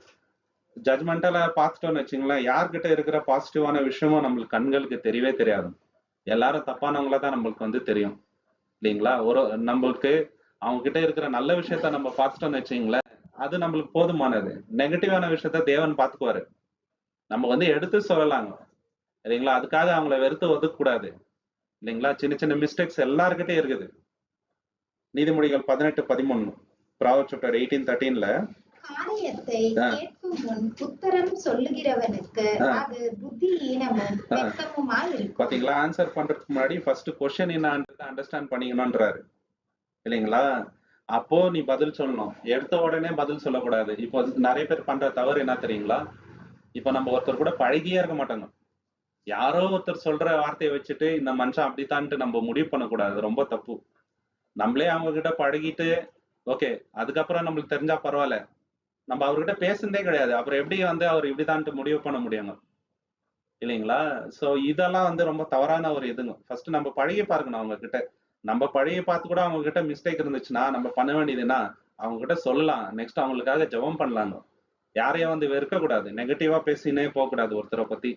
ஜட்ஜ்மெண்டலா பார்த்துட்டோம்னு வச்சுங்களேன், யார்கிட்ட இருக்கிற பாசிட்டிவான விஷயமும் நம்மளுக்கு கண்களுக்கு தெரியவே தெரியாது. எல்லாரும் தப்பானவங்கள தான் நம்மளுக்கு வந்து தெரியும் இல்லைங்களா? நம்மளுக்கு அவங்க கிட்ட இருக்கிற நல்ல விஷயத்த நம்ம பார்த்துட்டோம்னு வச்சுங்களேன், அது நம்மளுக்கு போதுமானது. நெகட்டிவான விஷயத்த தேவன் பார்த்துக்குவாரு. நம்ம வந்து எடுத்து சொல்லலாங்க இல்லைங்களா? அதுக்காக அவங்கள வெறுத்து ஒதுக்க கூடாது இல்லைங்களா? சின்ன சின்ன மிஸ்டேக்ஸ் எல்லாருக்கிட்டே இருக்குது. நீதிமொழிகள் 18:13 Proverbs chapter 18:13 காரியத்தை கேட்கும் முன் உத்தரம் சொல்லுகிறவனுக்கு அது புத்தியீனமும் வெட்கமுமாய் இருக்கும். பாத்தீங்களா, ஆன்சர் பண்றதுக்கு முன்னாடி ஃபர்ஸ்ட் क्वेश्चन என்னன்றதை அண்டர்ஸ்டாண்ட் பண்ணிக்கணும்ன்றாரு இல்லைங்களா? அப்போ நீ பதில் சொல்லணும். எடுத்த உடனே பதில் சொல்லக்கூடாது. இப்போ நிறைய பேர் பண்ற தவறு என்ன தெரியுங்களா? இப்போ நம்ம ஒருத்தர் கூட பழகியே இருக்க மாட்டாங்க. யாரோ ஒருத்தர் சொல்ற வார்த்தையை வச்சுட்டு இந்த மனுஷன் அப்படித்தான்ட்டு நம்ம முடிவு பண்ணக்கூடாது. ரொம்ப தப்பு. நம்மளே அவங்க கிட்ட பழகிட்டு ஓகே, அதுக்கப்புறம் நம்மளுக்கு தெரிஞ்சா பரவாயில்ல, நம்ம அவர்கிட்ட பேசுனதே கிடையாது, அப்புறம் எப்படி வந்து அவர் இப்படித்தான்ட்டு முடிவு பண்ண முடியுங்க இல்லைங்களா? சோ இதெல்லாம் வந்து ரொம்ப தவறான ஒரு இதுங்க. ஃபர்ஸ்ட் நம்ம பழகி பார்க்கணும் அவங்க கிட்ட. நம்ம பழகி பார்த்து கூட அவங்க கிட்ட மிஸ்டேக் இருந்துச்சுன்னா நம்ம பண்ண வேண்டியதுன்னா அவங்க கிட்ட சொல்லலாம். நெக்ஸ்ட் அவங்களுக்காக ஜெபம் பண்ணலாங்க. யாரையும் வந்து வெறுக்க கூடாது, நெகட்டிவா பேசினே போக கூடாது ஒருத்தரை பத்தி.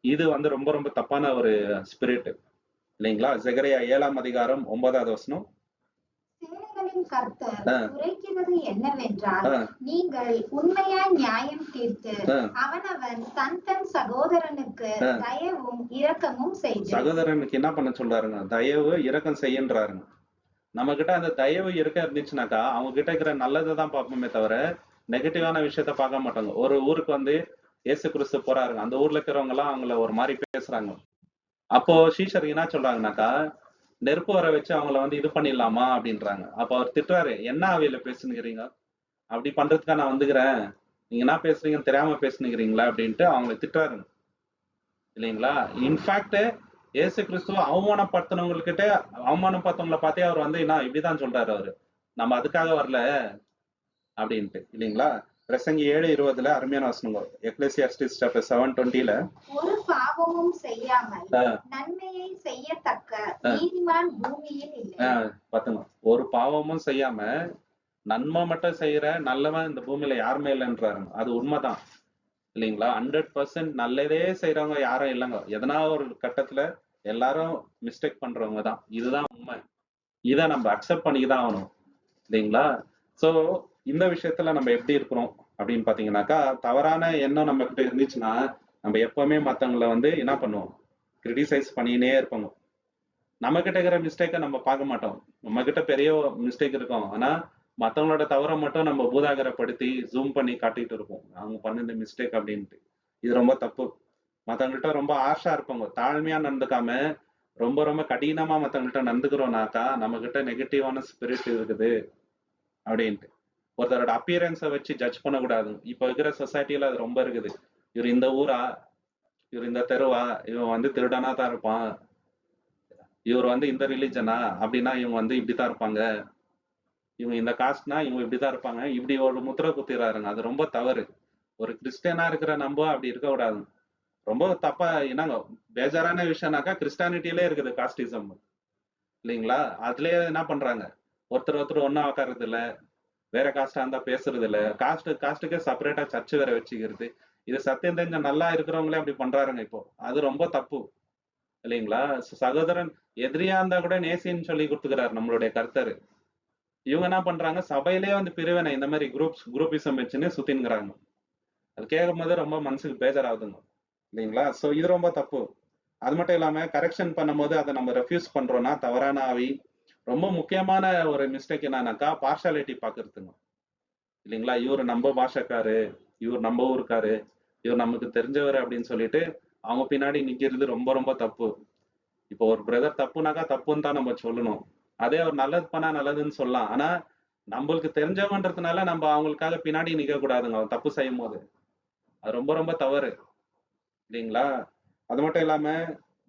இது வந்து ரொம்ப ரொம்ப தப்பான ஒரு ஸ்பிரிட் இல்லைங்களா? செகரியா 7:9 சேனைகளின் கர்த்தர் உரைக்கிறது என்னவென்றால், நீங்கள் உண்மையாய் நியாயம் தீர்த்து அவனவன் தன் தன் சகோதரனுக்கு தயவும் இரக்கமும் செய்து. சகோதரனுக்கு என்ன பண்ண சொல்றாருங்க? தயவு இரக்கம் செய்யன்றாருங்க. நம்ம கிட்ட அந்த தயவு இரக்கம் இருந்துச்சுனாக்கா அவங்க கிட்ட இருக்கிற நல்லதைதான் பார்ப்போமே தவிர நெகட்டிவான விஷயத்த பார்க்க மாட்டாங்க. ஒரு ஊருக்கு வந்து இயேசு கிறிஸ்து போறாருங்க. அந்த ஊர்ல இருக்கிறவங்க எல்லாம் அவங்கள ஒரு மாதிரி பேசுறாங்க. அப்போ சீஷர் என்ன சொல்றாங்கனாக்கா, நெருப்பு வர வச்சு அவங்கள வந்து இது பண்ணிடலாமா அப்படின்றாங்க. அப்ப அவர் திட்டுறாரு, என்ன ஆவியில பேசுனுங்கிறீங்க? அப்படி பண்றதுக்கா நான் வந்துக்கிறேன், நீங்க என்ன பேசுறீங்கன்னு தெரியாம பேசுனுங்கிறீங்களா அப்படின்ட்டு அவங்களை திட்டுறாருங்க இல்லைங்களா? இன்ஃபேக்ட் இயேசு கிறிஸ்துவ அவமானப்படுத்தினவங்ககிட்ட அவமானப்படுத்தவங்களை பார்த்தே அவர் வந்து என்ன இப்படிதான் சொல்றாரு அவரு, நம்ம அதுக்காக வரல அப்படின்ட்டு இல்லைங்களா? பிரசங்கி 7:20 அருமையான வசனங்க. எக்லெசியாஸ்டிஸ் சாப்டர் 7:20 ஒரு பாவமும் செய்யாமல் நன்மையை செய்யத்தக்க நீதிமான் பூமியில் இல்லை. பாத்துங்க, ஒரு பாவமும் செய்யாம நன்மை மட்டும் செய்யற நல்லவன் இந்த பூமியில யாருமே இல்லைன்றாருங்க. அது உண்மைதான் இல்லைங்களா? 100% நல்லதே செய்யறவங்க யாரும் இல்லைங்க. எதனா ஒரு கட்டத்துல எல்லாரும் மிஸ்டேக் பண்றவங்க தான். இதுதான் உண்மை. இதை நம்ம அக்செப்ட் பண்ணிதான் ஆகணும் இல்லைங்களா? சோ இந்த விஷயத்துல நம்ம எப்படி இருக்கிறோம் அப்படின்னு பாத்தீங்கன்னாக்கா, தவறான எண்ணம் நம்ம கிட்ட இருந்துச்சுன்னா நம்ம எப்பவுமே மத்தவங்களை வந்து என்ன பண்ணுவோம், கிரிட்டிசைஸ் பண்ணினே இருப்போம். நம்ம கிட்ட இருக்கிற மிஸ்டேக்கை நம்ம பார்க்க மாட்டோம். நம்ம கிட்ட பெரிய மிஸ்டேக் இருக்கும், ஆனா மத்தவங்களோட தவறை மட்டும் நம்ம பூதாகரப்படுத்தி ஜூம் பண்ணி காட்டிட்டு இருப்போம், அவங்க பண்ணின மிஸ்டேக் அப்படின்ட்டு. இது ரொம்ப தப்பு. மத்தவங்கள்ட்ட ரொம்ப ஆஷா இருப்பாங்க, தாழ்மையா நடந்துக்காம ரொம்ப ரொம்ப கடினமா மத்தவங்கள்ட்ட நடந்துக்கிறோம்னாக்கா நம்ம கிட்ட நெகட்டிவான ஸ்பிரிட் இருக்குது அப்படின்ட்டு. ஒருத்தரோட அப்பியரன்ஸை வச்சு ஜட்ஜ் பண்ணக்கூடாது. இப்ப இருக்கிற சொசைட்டில அது ரொம்ப இருக்குது. இவர் இந்த ஊரா, இவர் இந்த தெருவா, இவன் வந்து திருடனா தான் இருப்பான், இவர் வந்து இந்த ரிலிஜனா அப்படின்னா இவங்க வந்து இப்படித்தான் இருப்பாங்க இவங்க இந்த காஸ்ட்னா இவங்க இப்படிதான் இருப்பாங்க, இப்படி ஒரு முத்திரை குத்திடுறாருங்க. அது ரொம்ப தவறு. ஒரு கிறிஸ்டியனா இருக்கிற நம்ம அப்படி இருக்க கூடாது. ரொம்ப தப்பா என்னங்க, பேஜாரான விஷயம்னாக்கா கிறிஸ்டானிட்டியிலே இருக்குது காஸ்டிசம் இல்லைங்களா? அதுலயே என்ன பண்றாங்க, ஒருத்தர் ஒருத்தர் ஒண்ணா உட்கார்றது இல்ல, வேற காஸ்டா இருந்தா பேசுறது இல்ல, காஸ்டுக்கே செப்பரேட்டா சர்ச் வேற வச்சுக்கிறது. இது சத்தியம் தெரிஞ்ச நல்லா இருக்கிறவங்களே அப்படி பண்றாருங்க இப்போ. அது ரொம்ப தப்பு இல்லைங்களா? சகோதரன் எதிரியா இருந்தா கூட நேசின்னு சொல்லி கொடுத்துக்கிறாரு நம்மளுடைய கர்த்தர். இவங்க என்ன பண்றாங்க, சபையிலே வந்து பிரிவினை இந்த மாதிரி குரூப்பிசம் வச்சுன்னு சுத்தின்னுங்கிறாங்க. அது கேட்கும் போது ரொம்ப மனசுக்கு பேஜாராகுதுங்க இல்லைங்களா? சோ இது ரொம்ப தப்பு. அது மட்டும் இல்லாம கரெக்ஷன் பண்ணும்போது அதை நம்ம ரெஃப்யூஸ் பண்றோம்னா தவறான ஆவி. ரொம்ப முக்கியமான ஒரு மிஸ்டேக் என்னன்னாக்கா பார்ஷாலிட்டி பாக்குறதுங்க இல்லைங்களா? இவர் நம்ம பாஷக்காரு, இவர் நம்ம ஊருக்காரு, இவர் நமக்கு தெரிஞ்சவர் அப்படின்னு சொல்லிட்டு அவங்க பின்னாடி நிக்கிறது ரொம்ப ரொம்ப தப்பு. இப்போ ஒரு பிரதர் தப்புனாக்கா தப்புன்னு தான் நம்ம சொல்லணும். அதே அவர் நல்லது பண்ணா நல்லதுன்னு சொல்லலாம். ஆனா நம்மளுக்கு தெரிஞ்சவன்றதுனால நம்ம அவங்களுக்காக பின்னாடி நிக்க கூடாதுங்க அவர் தப்பு செய்யும் போது. அது ரொம்ப ரொம்ப தவறு இல்லைங்களா? அது மட்டும் இல்லாம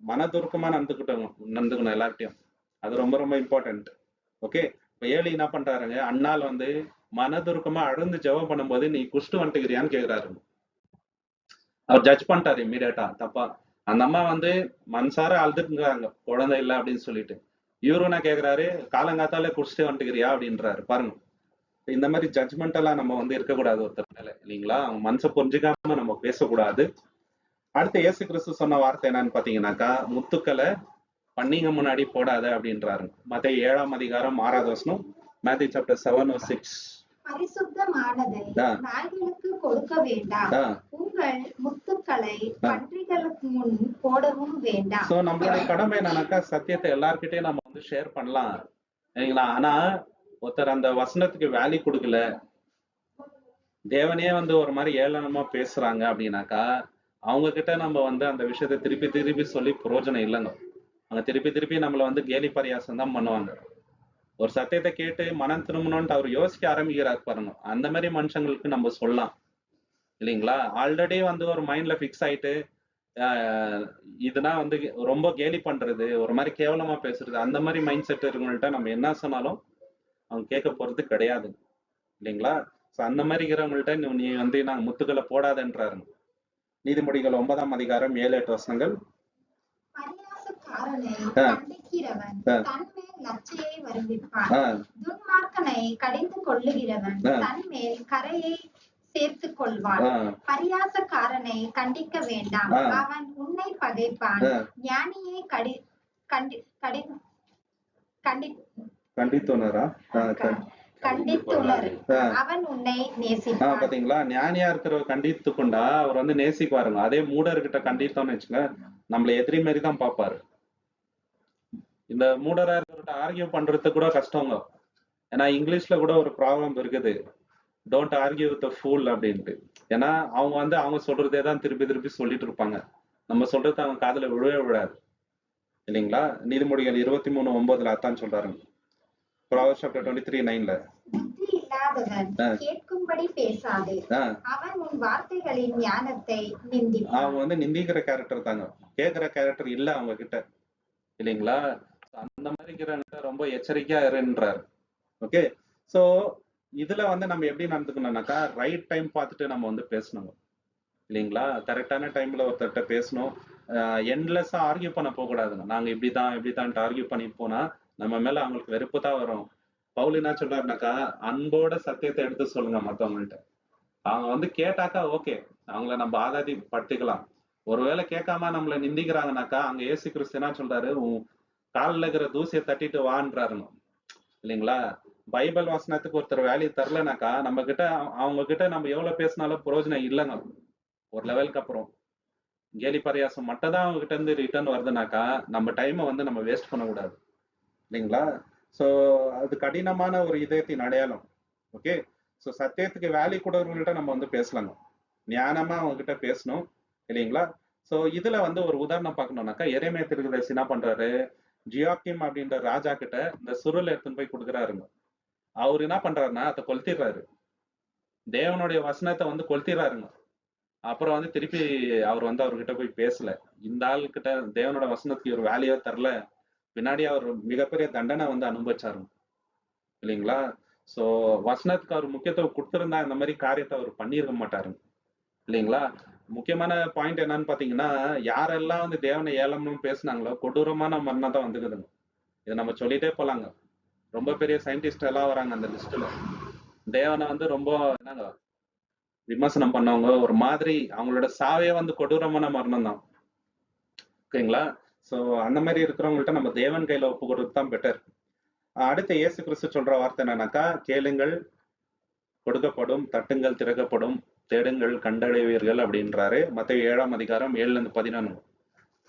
மனதுருக்கமா நடந்துக்கணும் எல்லார்ட்டையும். அது ரொம்ப ரொம்ப இம்பார்ட்டன்ட். ஓகே. இப்ப ஏழி என்ன பண்றாருங்க, அண்ணால் வந்து மனதுருக்கமா அழுந்து ஜெபம் பண்ணும்போது நீ குஷ்டு வந்துட்டுக்கிறியான்னு கேக்குறாரு. அவர் ஜட்ஜ் பண்ணிட்டாரு இம்மீடியட்டா தப்பா. அந்த அம்மா வந்து மனசார அழுதுட்டுங்கிறாங்க குழந்தை இல்லை அப்படின்னு சொல்லிட்டு. இவரும் என்ன கேக்குறாரு, காலங்காத்தால குடிச்சிட்டு வந்துட்டுக்கிறியா அப்படின்றாரு பாருங்க. இந்த மாதிரி ஜட்ஜ்மெண்ட் எல்லாம் நம்ம வந்து இருக்கக்கூடாது ஒருத்தர் மேல இல்லைங்களா? அவங்க மனசை புரிஞ்சுக்காம நம்ம பேசக்கூடாது. அடுத்து இயேசு கிறிஸ்து சொன்ன வார்த்தை என்னன்னு பாத்தீங்கன்னாக்கா, முத்துக்களை பண்டிகை முன்னாடி போடாத அப்படின்றாரு. மத்தேயு 7:6 மேத்யூ சாப்டர் 7:6. பரிசுத்தமானதை நாய்களுக்கு கொடுக்க வேண்டாம், உங்கள் முத்துக்களை பன்றிகளுக்கு முன் போடவும் வேண்டாம். சோ நம்மளுடைய கடமை என்னன்னாக்கா சத்தியத்தை எல்லார்கிட்டயும் நம்ம வந்து ஷேர் பண்ணலாம் சரிங்களா? ஆனா ஒருத்தர் அந்த வசனத்துக்கு வேல்யூ கொடுக்கல, தேவனே வந்து ஒரு மாதிரி ஏளனமா பேசுறாங்க அப்படின்னாக்கா அவங்க கிட்ட நம்ம வந்து அந்த விஷயத்தை திருப்பி திருப்பி சொல்லி பிரயோஜனம் இல்லைங்க. அவங்க திருப்பி திருப்பி நம்மள வந்து கேலி பரியாசம் தான் பண்ணுவாங்க. ஒரு சத்தியத்தை கேட்டு மனம் திரும்பணும்னு அவர் யோசிக்க ஆரம்பிக்கிறார் பாருங்க, அந்த மாதிரி மனுஷங்களுக்கு நம்ம சொல்லலாம் இல்லைங்களா? ஆல்ரெடி வந்து ஒரு மைண்ட்ல ஃபிக்ஸ் ஆயிட்டு இதுனா வந்து ரொம்ப கேலி பண்றது, ஒரு மாதிரி கேவலமா பேசுறது, அந்த மாதிரி மைண்ட் செட் இருக்கவங்கள்ட்ட நம்ம என்ன சொன்னாலும் அவங்க கேட்க போறது கிடையாது இல்லைங்களா? அந்த மாதிரி இருக்கிறவங்கள்ட்ட நீ வந்து நாங்க முத்துக்களை போடாதன்றாரு. நீதிமொழிகள் 9:7-8 பரியாசக்காரனை கண்டிக்கிறவன் தன்மேல் லச்சையை வருவிப்பான், துன்மார்க்கனை கடிந்து கொள்ளுகிறவன் தன்மேல் கரையை சேர்த்துக் கொள்வான். பரியாசக்காரனை கண்டிக்க வேண்டாம், அவன் உன்னை பகைப்பான், ஞானியை அவன் உன்னை நேசிப்பான். பாத்தீங்களா? ஞானியா இருக்கிறவர் கண்டித்து கொண்டா அவர் வந்து நேசிக்குவாருங்க. அதே மூடர்கிட்ட கண்டித்தோம்னு வச்சுங்க, நம்மள எதிரி மாதிரி தான் பார்ப்பாரு. இந்த மூடரா இருக்கிறவர்கிட்ட ஆர்கியூ பண்றது கூட கஷ்டங்க. ஏன்னா இங்கிலீஷ்ல கூட ஒரு ப்ராப்ளம் இருக்குது, டோன்ட் ஆர்கியூ வித் ஃபூல் அப்படின்ட்டு. ஏன்னா அவங்க வந்து அவங்க சொல்றதே தான் திருப்பி திருப்பி சொல்லிட்டு இருப்பாங்க. நம்ம சொல்றது அவங்க காதுல விழவே விழாது இல்லைங்களா? நீதிமொழிகள் 23:9 அதான் சொல்றாருங்க. Proverbs chapter 23:9. புத்தி இல்லாதவன் கேட்கும்படி பேசாதே, அவன் உன் வார்த்தைகளின் ஞானத்தை நிந்திப்பான். அவங்க வந்து நிந்திக்கிற கேரக்டர் தாங்க, கேட்கிற கேரக்டர் இல்ல அவங்க கிட்ட இல்லைங்களா? அந்த மாதிரி ரொம்ப எச்சரிக்கையா இருன்றாரு. ஓகே. சோ இதுல வந்து நம்ம எப்படி நடந்துக்கணும்னாக்கா, ரைட் டைம் பார்த்துட்டு நம்ம வந்து பேசணும் இல்லைங்களா? கரெக்டான டைம்ல ஒருத்தர்கிட்ட பேசணும். எண்ட்லெஸ்ஸா ஆர்கியூ பண்ண போக கூடாதுங்க. நாங்க இப்படிதான் ஆர்கியூ பண்ணிட்டு போனா நம்ம மேல அவங்களுக்கு வெறுப்பு தான் வரும். பவுல் என்ன சொல்றாருனாக்கா, அன்போட சத்தியத்தை எடுத்து சொல்லுங்க மத்தவங்கள்ட்ட. அவங்க வந்து கேட்டாக்கா ஓகே, அவங்கள நம்ம ஆதாதி படுத்திக்கலாம். ஒருவேளை கேட்காம நம்மள நிந்திக்கிறாங்கனாக்கா, அங்க இயேசு கிறிஸ்து என்ன சொல்றாரு, உன் காலில் இருக்கிற தூசியை தட்டிட்டு வான்றாருங்க இல்லைங்களா? பைபிள் வசனத்துக்கு ஒருத்தர் வேல்யூ தரலனாக்கா நம்ம கிட்ட அவங்க கிட்ட நம்ம எவ்வளவு பேசினாலும் பிரயோஜனம் இல்லைங்க. ஒரு லெவலுக்கு அப்புறம் கேலி பரியாசம் மட்டும் தான் அவங்க கிட்ட இருந்து ரிட்டர்ன் வருதுனாக்கா நம்ம டைமை வந்து நம்ம வேஸ்ட் பண்ணக்கூடாது இல்லைங்களா? சோ அது கடினமான ஒரு இதயத்தின் அடையாளம். ஓகே. சோ சத்தியத்துக்கு வேல்யூ கூடவங்கள்ட்ட நம்ம வந்து பேசலாங்க, ஞானமா அவங்க கிட்ட பேசணும் இல்லைங்களா? சோ இதுல வந்து ஒரு உதாரணம் பார்க்கணும்னாக்கா, எரேமியா தீர்க்கதரிசி என்ன பண்றாரு, ஜியாக்கிம் அப்படின்ற ராஜா கிட்ட இந்த சுருள் எடுத்துன்னு போய் கொடுக்குறாருங்க. அவர் என்ன பண்றாருன்னா அதை கொளுத்திடுறாரு, தேவனுடைய வசனத்தை வந்து கொளுத்திடுறாருங்க. அப்புறம் வந்து திருப்பி அவர் வந்து அவர்கிட்ட போய் பேசல. இந்த ஆள் கிட்ட தேவனோட வசனத்துக்கு ஒரு வேல்யூ தரல, பின்னாடி அவர் மிகப்பெரிய தண்டனை வந்து அனுபவிச்சாரு இல்லைங்களா? சோ வசனத்துக்கு அவர் முக்கியத்துவம் கொடுத்திருந்தா இந்த மாதிரி காரியத்தை அவர் பண்ணியிருக்க மாட்டாருங்க இல்லைங்களா. முக்கியமான பாயிண்ட் என்னன்னு பாத்தீங்கன்னா, யாரெல்லாம் வந்து தேவனை ஏளனம்னு பேசுனாங்களோ கொடூரமான மரணம் தான் வந்துக்குதுங்க. இதை நம்ம சொல்லிட்டே போலாங்க. ரொம்ப பெரிய சயின்டிஸ்ட் எல்லாம் வராங்க அந்த லிஸ்ட்ல. தேவனை வந்து ரொம்ப என்னங்க விமர்சனம் பண்ணவங்க ஒரு மாதிரி அவங்களோட சாவே வந்து கொடூரமான மரணம் தான். ஓகேங்களா. சோ அந்த மாதிரி இருக்கிறவங்கள்ட்ட நம்ம தேவன் கையில ஒப்பு கொடுத்து தான் பெட்டர். அடுத்த இயேசு கிறிஸ்து சொல்ற வார்த்தை என்னன்னாக்கா, கேளுங்கள் கொடுக்கப்படும், தட்டுங்கள் திறக்கப்படும், தேடுங்கள் கண்டடைவீர்கள் அப்படின்றாரு. மத்தேயு 7ஆம் அதிகாரம் 7-11.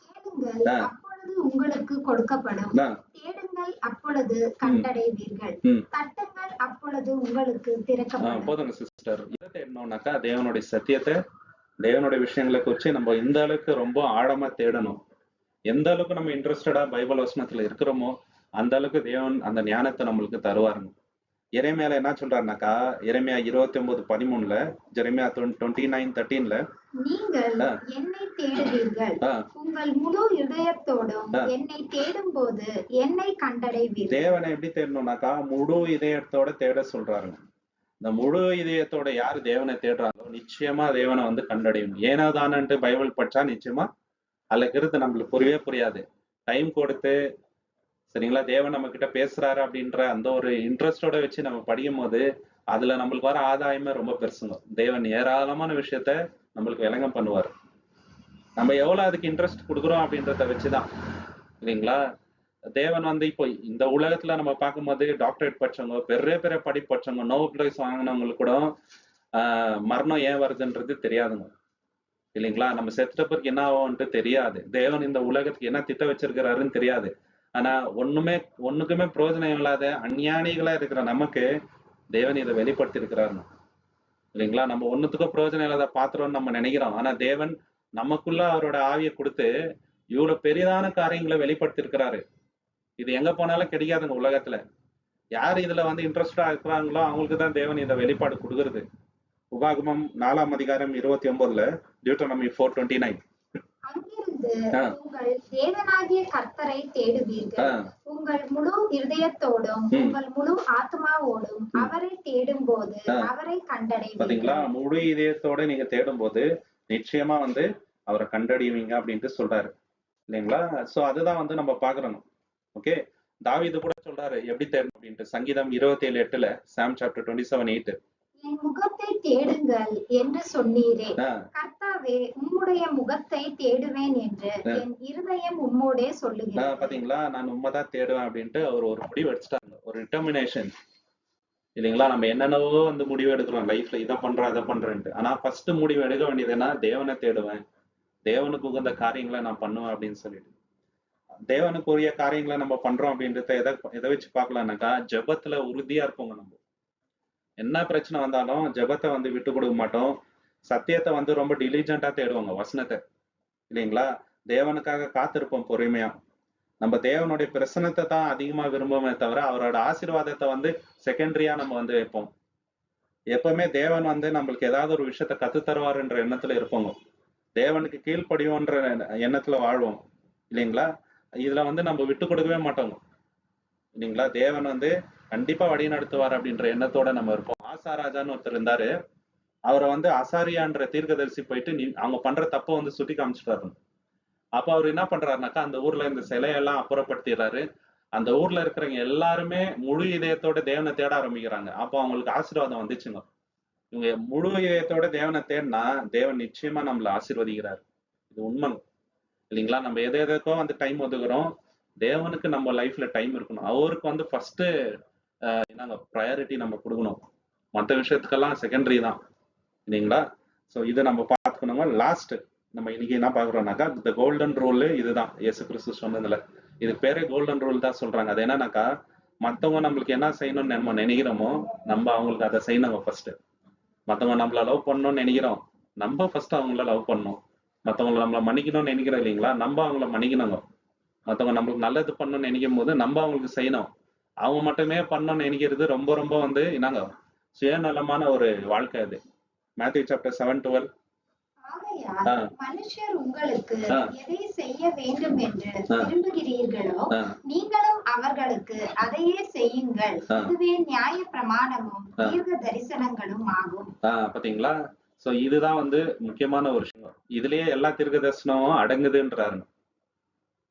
கேளுங்கள் அப்பொழுது உங்களுக்கு கொடுக்கப்படும், தேடுங்கள் அப்பொழுது கண்டடைவீர்கள், தட்டுங்கள் அப்பொழுது உங்களுக்கு திறக்கப்படும். போதுங்க சிஸ்டர். எதை தேடணும்னாக்கா தேவனுடைய சத்தியத்தை, தேவனுடைய விஷயங்களை குறிச்சு நம்ம இந்த அளவுக்கு ரொம்ப ஆழமா தேடணும். எந்த அளவுக்கு நம்ம இன்ட்ரெஸ்டடா பைபிள் வசனத்துல இருக்கிறோமோ அந்த அளவுக்கு தேவன் அந்த ஞானத்தை நம்மளுக்கு தருவாருங்க. எரேமியால என்ன சொல்றாருனாக்கா, எரேமியா 29:13, ஜெரேமியா 29:13, நீங்கள் என்னை தேடுவீர்கள், உங்கள் முழு இதயத்தோடும் என்னை தேடும் போது என்னை கண்டடைவீர்கள். தேவனை எப்படி தேடணும்னாக்கா முழு இதயத்தோட தேட சொல்றாருங்க. இந்த முழு இதயத்தோட யாரு தேவனை தேடுறாங்களோ நிச்சயமா தேவனை வந்து கண்டடையும். ஏனோதானன்ட்டு பைபிள் படிச்சா நிச்சயமா அதுல இருக்கிறது நம்மளுக்கு புரியவே புரியாது. டைம் கொடுத்து சரிங்களா தேவன் நம்ம கிட்ட பேசுறாரு அப்படின்ற அந்த ஒரு இன்ட்ரெஸ்டோட வச்சு நம்ம படிக்கும் போது அதுல நம்மளுக்கு வர ஆதாயமே ரொம்ப பெருசுங்க. தேவன் ஏராளமான விஷயத்த நம்மளுக்கு விளங்கம் பண்ணுவார். நம்ம எவ்வளவு அதுக்கு இன்ட்ரெஸ்ட் கொடுக்குறோம் அப்படின்றத வச்சுதான் இல்லைங்களா. தேவன் வந்து இப்போ இந்த உலகத்துல நம்ம பார்க்கும்போது டாக்டரேட் படிச்சவங்க, பெரிய பெரிய படிப்பு படிச்சவங்க, நோபல் பிரைஸ் வாங்கினவங்களுக்கு கூட மரணம் ஏன் வருதுன்றது தெரியாதுங்க இல்லைங்களா. நம்ம செத்துட்ட பிறகு என்ன ஆகும்ன்ட்டு தெரியாது. தேவன் இந்த உலகத்துக்கு என்ன திட்டம் வச்சிருக்கிறாருன்னு தெரியாது. ஆனா ஒண்ணுக்குமே பிரயோஜனம் இல்லாத அஞ்ஞானிகளா இருக்கிற நமக்கு தேவன் இதை வெளிப்படுத்தி இருக்கிறாருன்னு இல்லைங்களா. நம்ம ஒண்ணுத்துக்கும் பிரயோஜனம் இல்லாத பாத்திரம்னு நம்ம நினைக்கிறோம். ஆனா தேவன் நமக்குள்ள அவரோட ஆவியை கொடுத்து இவ்வளவு பெரிதான காரியங்களை வெளிப்படுத்தி இருக்கிறாரு. இது எங்க போனாலும் கிடைக்காதுங்க உலகத்துல. யாரு இதுல வந்து இன்ட்ரெஸ்டா இருக்கிறாங்களோ அவங்களுக்கு தான் தேவன் இதை வெளிப்பாடு கொடுக்கறது. உபாகமம் 4ஆம் அதிகாரம் 29, டியூட்டோனமி 4:29. அங்கிருந்து உங்கள் தேவனாகிய கர்த்தரை தேடுவீர்கள், உங்கள் முழு இருதயத்தோடும் உங்கள் முழு ஆத்மாவோடும் அவரை தேடும் போது அவரை கண்டடைவீர்கள். பாத்தீங்களா, முழு இதயத்தோட நீங்க தேடும் போது நிச்சயமா வந்து அவரை கண்டடைவீங்க அப்படின்ட்டு சொல்றாரு இல்லைங்களா. சோ அதுதான் வந்து நம்ம பாக்குறோம். ஓகே, தாவீது கூட சொல்றாரு எப்படி தேடணும் அப்படின்ட்டு. சங்கீதம் 27:8, சாம் சாப்டர் 27:8, என் முகத்தை தேடுங்கள் என்று சொன்னீரே, கர்த்தாவே உம்முடைய முகத்தை தேடுவேன் என்று என் இருதயம் உம்மோடே சொல்லுகிறது. பாத்தீங்களா, நான் உண்மைதான் தேடுவேன் அப்படின்ட்டு அவர் ஒரு முடிவு எடுத்துட்டாங்க, ஒரு டிட்டர்மினேஷன் இல்லைங்களா. நம்ம என்னென்னவோ வந்து முடிவு எடுக்கிறோம் லைஃப்ல, இதை பண்றோம் அதை பண்றேன்ட்டு. ஆனா ஃபர்ஸ்ட் முடிவு எடுக்க வேண்டியது என்ன, தேவனை தேடுவேன், தேவனுக்கு உகந்த காரியங்களை நான் பண்ணுவேன் அப்படின்னு சொல்லிட்டு. தேவனுக்குரிய காரியங்களை நம்ம பண்றோம் அப்படின்றத எதை வச்சு பார்க்கலாம்னாக்கா, ஜெபத்துல உறுதியா இருப்போங்க. நம்ம என்ன பிரச்சனை வந்தாலும் ஜெபத்தை வந்து விட்டு கொடுக்க மாட்டோம். சத்தியத்தை வந்து ரொம்ப டிலிஜென்ட்டா தேடுவாங்க, வசனத்தை இல்லைங்களா. தேவனுக்காக காத்திருப்போம் பொறுமையா. நம்ம தேவனுடைய பிரசனத்தை தான் அதிகமா விரும்புமே தவிர அவரோட ஆசீர்வாதத்தை வந்து செகண்டரியா நம்ம வந்து வைப்போம். எப்பவுமே தேவன் வந்து நம்மளுக்கு ஏதாவது ஒரு விஷயத்த கத்து தருவாருன்ற எண்ணத்துல இருப்போங்க. தேவனுக்கு கீழ்ப்படியோன்ற எண்ணத்துல வாழ்வோம் இல்லைங்களா. இதுல வந்து நம்ம விட்டு கொடுக்கவே மாட்டோங்க இல்லைங்களா. தேவன் வந்து கண்டிப்பா வழி நடத்துவார் அப்படின்ற எண்ணத்தோட நம்ம இருப்போம். ஆசாராஜான்னு ஒருத்தர் இருந்தாரு. அவரை வந்து அசாரியான்ற தீர்க்கதரிசி போயிட்டு அவங்க பண்ற தப்ப வந்து சுட்டி காமிச்சிட்டாரு. அப்ப அவர் என்ன பண்றாருனாக்கா, அந்த ஊர்ல இந்த சிலையெல்லாம் அப்புறப்படுத்திடுறாரு. அந்த ஊர்ல இருக்கிறவங்க எல்லாருமே முழு இதயத்தோட தேவனை தேட ஆரம்பிக்கிறாங்க. அப்போ அவங்களுக்கு ஆசீர்வாதம் வந்துச்சுங்க. இவங்க முழு இதயத்தோட தேவனை தேடினா தேவன் நிச்சயமா நம்மள ஆசீர்வதிக்கிறார். இது உண்மை இல்லைங்களா. நம்ம எதுக்கோ வந்து டைம் ஒதுக்குறோம், தேவனுக்கு நம்ம லைஃப்ல டைம் இருக்கணும். அவருக்கு வந்து ஃபர்ஸ்ட் என்னங்க ப்ரையாரிட்டி நம்ம கொடுக்கணும். மற்ற விஷயத்துக்கெல்லாம் செகண்டரி தான் இல்லைங்களா. ஸோ இதை நம்ம பார்த்துக்கணுங்க. லாஸ்ட் நம்ம இன்னைக்கு என்ன பாக்குறோம்னாக்கா, இந்த கோல்டன் ரூல் இதுதான். இயேசு கிறிஸ்து சொன்னதுல இது பேரே கோல்டன் ரூல் தான் சொல்றாங்க. அது என்னன்னாக்கா, மத்தவங்க நம்மளுக்கு என்ன செய்யணும்னு நம்ம நினைக்கிறோமோ நம்ம அவங்களுக்கு அதை செய்யணுங்க ஃபர்ஸ்ட். மத்தவங்க நம்மள லவ் பண்ணணும்னு நினைக்கிறோம், நம்ம ஃபர்ஸ்ட் அவங்கள லவ் பண்ணணும். மத்தவங்களை நம்மள மன்னிக்கணும்னு நினைக்கிறோம் இல்லைங்களா, நம்ம அவங்கள மன்னிக்கணுங்க. மத்தவங்க நம்மளுக்கு நல்லது பண்ணணும்னு நினைக்கும் போது நம்ம அவங்களுக்கு செய்யணும். அவங்க மட்டுமே பண்ணணும்னு நினைக்கிறது ரொம்ப ரொம்ப வந்து என்னங்க சுயநலமான ஒரு வாழ்க்கை அது. Matthew chapter 7:12. ஆகையால் மனுஷர் உங்களுக்கு எதை செய்ய வேண்டும் என்று விரும்புகிறீர்களோ நீங்களும் அவர்களுக்கு அதையே செய்யுங்கள். இதுவே நியாய பிரமாணமும் தீர்க்க தரிசனங்களும் ஆகும். பாத்தீங்களா? சோ இதுதான் வந்து முக்கியமான ஒரு விஷயம். இதுலயே எல்லா தீர்க்க தரிசனமும் அடங்குதுன்றாரு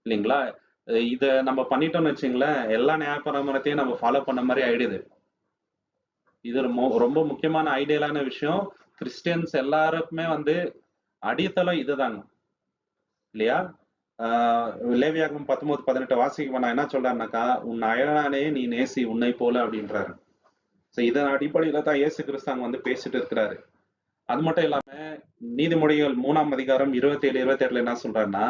இல்லைங்களா? இத நம்ம பண்ணிட்டோம்னு வச்சுங்களேன், எல்லா நியாயப்பிரமாணத்தையும் நம்ம ஃபாலோ பண்ண மாதிரி ஆயிடுது. இது ரொம்ப முக்கியமான ஐடியலான விஷயம். கிறிஸ்டியன்ஸ் எல்லாருக்குமே வந்து அடித்தளம் இதுதாங்க இல்லையா? லேவியாகமம் 19:18 வாசிக்க நான் என்ன சொல்றாருனாக்கா, உன் அயலானே நீ நேசி உன்னை போல அப்படின்றாரு. சோ இதன் அடிப்படையில தான் இயேசு கிறிஸ்தாங்க வந்து பேசிட்டு இருக்கிறாரு. அது மட்டும் இல்லாம நீதிமொழிகள் 3ஆம் அதிகாரம் 27, 28 என்ன சொல்றாருன்னா,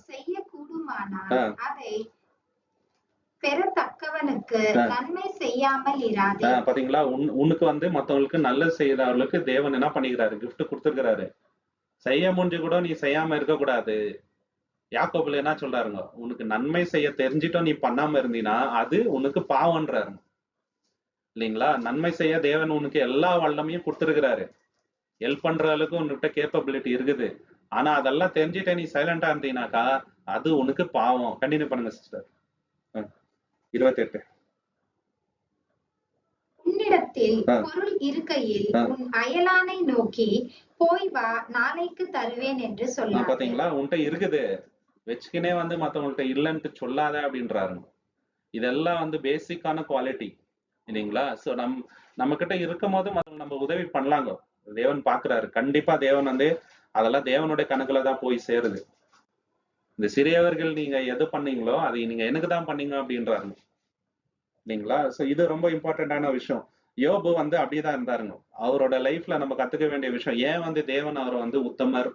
செய்யக்கூடுமானால் அதை பெறத்தக்கவனுக்கு நன்மை செய்யாமல் இராதே. பாத்தீங்களா? உனக்கு வந்து மத்தவங்களுக்கு நல்லது செய்யறவர்களுக்கு தேவன் என்ன பண்ணிக்கிறாரு? கிஃப்ட் கொடுத்திருக்கிறாரு. செய்ய முடிஞ்சு கூட நீ செய்யாம இருக்க கூடாது. யாக்கோபுல என்ன சொல்றாருங்க? உனக்கு நன்மை செய்ய தெரிஞ்சிட்டோம் நீ பண்ணாம இருந்தீனா அது உனக்கு பாவம்ன்றாரு இல்லைங்களா? நன்மை செய்ய தேவன் உனக்கு எல்லா வல்லமையும் கொடுத்திருக்கிறாரு. ஹெல்ப் பண்ற அளவுக்கு உன்கிட்ட கேப்பபிலிட்டி இருக்குது. ஆனா அதெல்லாம் தெரிஞ்சுட்டு நீ சைலண்டா இருந்தீனாக்கா அது உனக்கு பாவம். கண்டினியூ பண்ணுங்க சிஸ்டர். 28. உன்னிடத்தில் பொருள் இருக்கையில் உன் அயலானை நோக்கி போய் வா, நாளைக்கு தருவேன் என்று சொல்லாதே. பாத்தீங்களா? உன்கிட்ட இருக்குது வச்சுக்கினே வந்து மத்தவங்கள்ட்ட இல்லைன்ட்டு சொல்லாத அப்படின்றாரு. இதெல்லாம் வந்து பேசிக்கான குவாலிட்டி இல்லைங்களா? சோ நம்ம கிட்ட இருக்கும் போது நம்ம உதவி பண்ணலாங்க. தேவன் பாக்குறாரு. கண்டிப்பா தேவன் வந்து அதெல்லாம் தேவனுடைய கணக்குல தான் போய் சேருது. இந்த சிறியவர்கள் நீங்க எது பண்ணீங்களோ அதை நீங்க எனக்கு தான் பண்ணீங்க அப்படின்றாரு இல்லைங்களா? சோ இது ரொம்ப இம்பார்ட்டன்டான விஷயம். யோபு வந்து அப்படிதான் இருந்தாருங்க. அவரோட லைஃப்ல நம்ம கத்துக்க வேண்டிய விஷயம், ஏன் வந்து தேவன் அவரை வந்து உத்தமர்,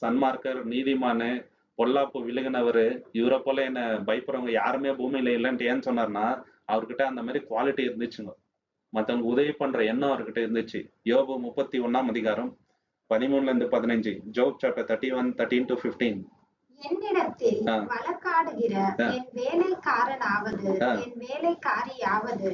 சன்மார்க்கர், நீதிமானு, பொல்லாப்பு விழுகினவரு, இவரை போல என்ன பயப்படுறவங்க யாருமே பூமியில இல்லைன்ட்டு ஏன் சொன்னார்னா, அவர்கிட்ட அந்த மாதிரி குவாலிட்டி இருந்துச்சுங்க. மத்தவங்க உதவி பண்ற எண்ணம் அவர்கிட்ட இருந்துச்சு. யோபு 31ஆம் அதிகாரம் 13-15. ஜோப் சாப்டர் 31, 13-15. என்னிடத்தில் வழக்காடுகிற என் வேலைக்காரனாவது என் வேலைக்காரியாவது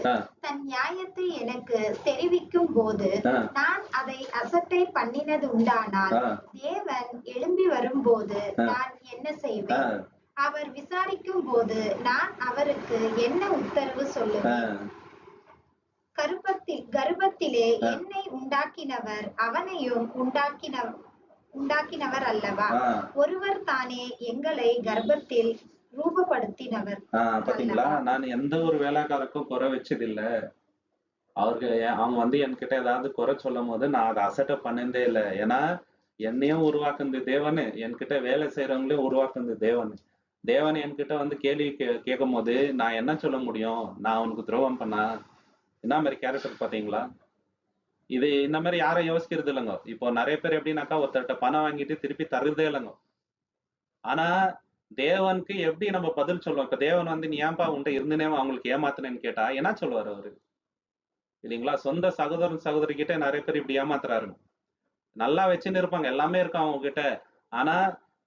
தன் நியாயத்தை எனக்கு தெரிவிக்கும் போது நான் அதை அசட்டை பண்ணினது உண்டானால் தேவன் எழும்பி வரும்போது நான் என்ன செய்வேன்? அவர் விசாரிக்கும் போது நான் அவருக்கு என்ன உத்தரவு சொல்லுவேன்? கர்ப்பத்திலே என்னை உண்டாக்கினவர் அவனையும் உண்டாக்கினவர் அல்லவா? ஒருவர் தானே எங்களை கர்ப்பத்தில் ரூபப்படுத்தினவர். பாத்தீங்களா? நான் எந்த ஒரு வேலைக்காரருக்கும் குறை வச்சது இல்ல. அவங்க வந்து என்கிட்ட ஏதாவது குறை சொல்லும் போது நான் அதை அசட்டை பண்ணதே இல்லை. ஏன்னா என்னையும் உருவாக்குனது தேவனு, என்கிட்ட வேலை செய்யறவங்களையும் உருவாக்குனது தேவனு. தேவன் என்கிட்ட வந்து கேள்வி கேட்கும் போது நான் என்ன சொல்ல முடியும்? நான் உனக்கு துரோகம் பண்ணா? என்ன மாதிரி கேரக்டர் பாத்தீங்களா? இது இந்த மாதிரி யாரும் யோசிக்கிறது இல்லைங்க. இப்போ நிறைய பேர் எப்படின்னாக்கா ஒருத்தர்கிட்ட பணம் வாங்கிட்டு திருப்பி தருதே இல்லைங்க. ஆனா தேவனுக்கு எப்படி நம்ம பதில் சொல்லுவோம்? இப்ப தேவன் வந்து நீ ஏன்பா உன்கிட்ட இருந்துனே அவங்களுக்கு ஏமாத்துனேன்னு கேட்டா என்ன சொல்லுவாரு அவரு இல்லைங்களா? சொந்த சகோதரன் சகோதரி கிட்ட நிறைய பேர் இப்படி ஏமாத்துறாருங்க. நல்லா வச்சுன்னு இருப்பாங்க, எல்லாமே இருக்கும் அவங்க கிட்ட. ஆனா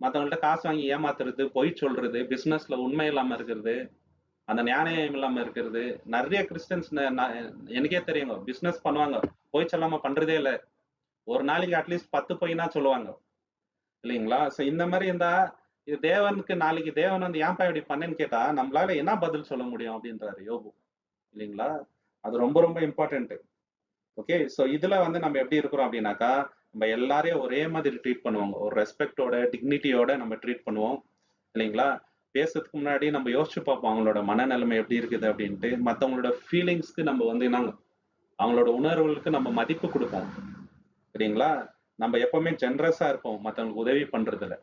மத்தவங்கள்ட்ட காசு வாங்கி ஏமாத்துறது, பொய் சொல்றது, பிசினஸ்ல உண்மை இல்லாம இருக்கிறது, அந்த நியாயம் இல்லாம இருக்கிறது. நிறைய கிறிஸ்டியன்ஸ் எனக்கே தெரியுங்க, பிசினஸ் பண்ணுவாங்க, பொய் சொல்லாம பண்றதே இல்லை. ஒரு நாளைக்கு அட்லீஸ்ட் 10 பொய்னா சொல்லுவாங்க இல்லைங்களா? சோ இந்த மாதிரி இருந்தா இது தேவனுக்கு நாளைக்கு தேவன் வந்து ஏன்பா இப்படி பண்ணேன்னு கேட்டா நம்மளால என்ன பதில் சொல்ல முடியும் அப்படின்றாரு யோபு இல்லைங்களா? அது ரொம்ப ரொம்ப இம்பார்ட்டன்ட். ஓகே, சோ இதுல வந்து நம்ம எப்படி இருக்கிறோம் அப்படின்னாக்கா, நம்ம எல்லாரையும் ஒரே மாதிரி ட்ரீட் பண்ணுவாங்க, ஒரு ரெஸ்பெக்டோட டிக்னிட்டியோட நம்ம ட்ரீட் பண்ணுவோம் இல்லைங்களா? பேசுறதுக்கு முன்னாடி நம்ம யோசிச்சு பார்ப்போம் அவங்களோட மனநிலைமை எப்படி இருக்குது அப்படின்ட்டு. மற்றவங்களோட ஃபீலிங்ஸ்க்கு நம்ம வந்து என்னங்க, அவங்களோட உணர்வுகளுக்கு நம்ம மதிப்பு கொடுப்போம் சரிங்களா? நம்ம எப்பவுமே ஜென்ரஸா இருப்போம் மற்றவங்களுக்கு உதவி பண்றதுல.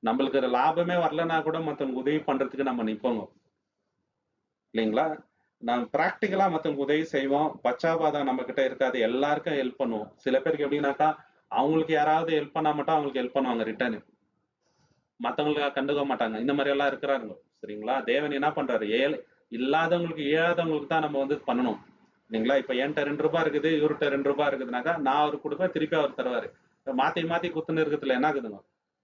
நம்மளுக்கு லாபமே வரலன்னா கூட மற்றவங்களுக்கு உதவி பண்றதுக்கு நம்ம நிற்போங்க இல்லைங்களா? நாம் பிராக்டிக்கலா மற்றவங்களுக்கு உதவி செய்வோம். பச்சாபாதம் நம்ம கிட்ட இருக்காது, எல்லாருக்கும் ஹெல்ப் பண்ணுவோம். சில பேருக்கு எப்படின்னாக்கா அவங்களுக்கு யாராவது ஹெல்ப் பண்ணா மட்டும் அவங்களுக்கு ஹெல்ப் பண்ணுவாங்க ரிட்டர்னு, மற்றவங்களுக்கு கண்டுக்க மாட்டாங்க. இந்த மாதிரி எல்லாம் இருக்கிறாங்க சரிங்களா? தேவன் என்ன பண்றாரு, இல்லாதவங்களுக்கு இயலாதவங்களுக்கு தான் நம்ம வந்து பண்ணணும் இல்லைங்களா? இப்ப என்கிட்ட 2 ரூபாய் இருக்குது, இவர்கிட்ட 2 ரூபாய் இருக்குதுனாக்கா நான் அவருக்கு கொடுப்பேன், திருப்பி அவர் தருவாரு. மாத்தி மாத்தி குத்துன்னு இருக்கிறதுல என்ன இருக்குதுங்க?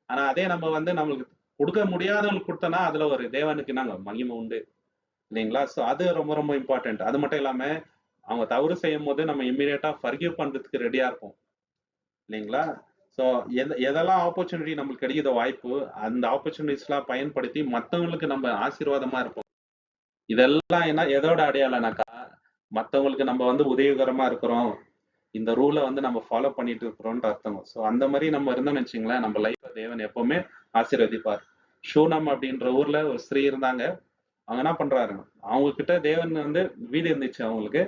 ஆனா அதே நம்ம வந்து நம்மளுக்கு கொடுக்க முடியாதவங்களுக்கு கொடுத்தோம்னா அதுல ஒரு தேவனுக்கு என்னங்க மகிமை உண்டு இல்லைங்களா? சோ அது ரொம்ப ரொம்ப இம்பார்ட்டன்ட். அது மட்டும் இல்லாம அவங்க தவறு செய்யும் போது நம்ம இம்மிடியட்டா ஃபர்கிவ் பண்றதுக்கு ரெடியா இருப்போம் இல்லைங்களா? ஸோ எதெல்லாம் ஆப்பர்ச்சுனிட்டி நம்மளுக்கு கிடைக்குதோ வாய்ப்பு, அந்த ஆப்பர்ச்சுனிட்டிஸ்லாம் பயன்படுத்தி மற்றவங்களுக்கு நம்ம ஆசீர்வாதமா இருப்போம். இதெல்லாம் என்ன எதோட அடையாளம்னாக்கா, மற்றவங்களுக்கு நம்ம வந்து உதவிகரமா இருக்கிறோம், இந்த ரூலை வந்து நம்ம ஃபாலோ பண்ணிட்டு இருக்கிறோம்னு அர்த்தம். ஸோ அந்த மாதிரி நம்ம இருந்தோம்னு வச்சுங்களேன், நம்ம லைஃப்ல தேவன் எப்பவுமே ஆசீர்வதிப்பார். ஷூனம் அப்படின்ற ஊர்ல ஒரு ஸ்திரீ இருந்தாங்க. அவங்க என்ன பண்றாரு, அவங்க கிட்ட தேவன் வந்து வீடு இருந்துச்சு அவங்களுக்கு.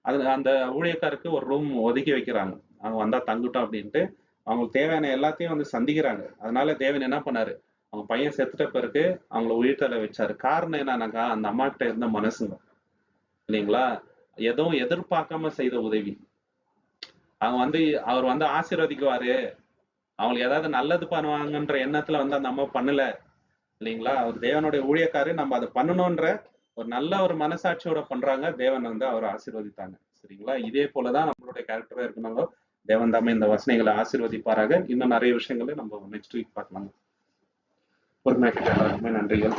அது அந்த ஊழியக்காருக்கு ஒரு ரூம் ஒதுக்கி வைக்கிறாங்க. அவங்க வந்தா தங்கட்டும் அப்படின்ட்டு அவங்களுக்கு தேவையான எல்லாத்தையும் வந்து சந்திக்கிறாங்க. அதனால தேவன் என்ன பண்ணாரு, அவங்க பையன் செத்துட்ட பிறகு அவங்கள உயிர்த்தல வச்சாரு. காரணம் என்னன்னாக்கா, அந்த அம்மா கிட்ட இருந்த மனசுங்க இல்லைங்களா, எதுவும் எதிர்பார்க்காம செய்த உதவி. அவங்க வந்து அவர் வந்து ஆசீர்வதிக்குவாரு, அவங்களுக்கு ஏதாவது நல்லது பண்ணுவாங்கன்ற எண்ணத்துல வந்து அந்த அம்மா பண்ணல இல்லைங்களா. அவர் தேவனுடைய ஊழியக்காரு, நம்ம அதை பண்ணணும்ன்ற ஒரு நல்ல ஒரு மனசாட்சியோட பண்றாங்க. தேவன் வந்து அவர் ஆசீர்வதித்தாங்க. சரிங்களா. இதே போலதான் நம்மளுடைய கேரக்டரா இருக்கணும். தேவன் தாமே இந்த வசனங்களை ஆசீர்வதிப்பாராக. இன்னும் நிறைய விஷயங்களை நம்ம நெக்ஸ்ட் வீக் பார்க்கலாம். ஒரு எல்லாருக்குமே நன்றிகள்.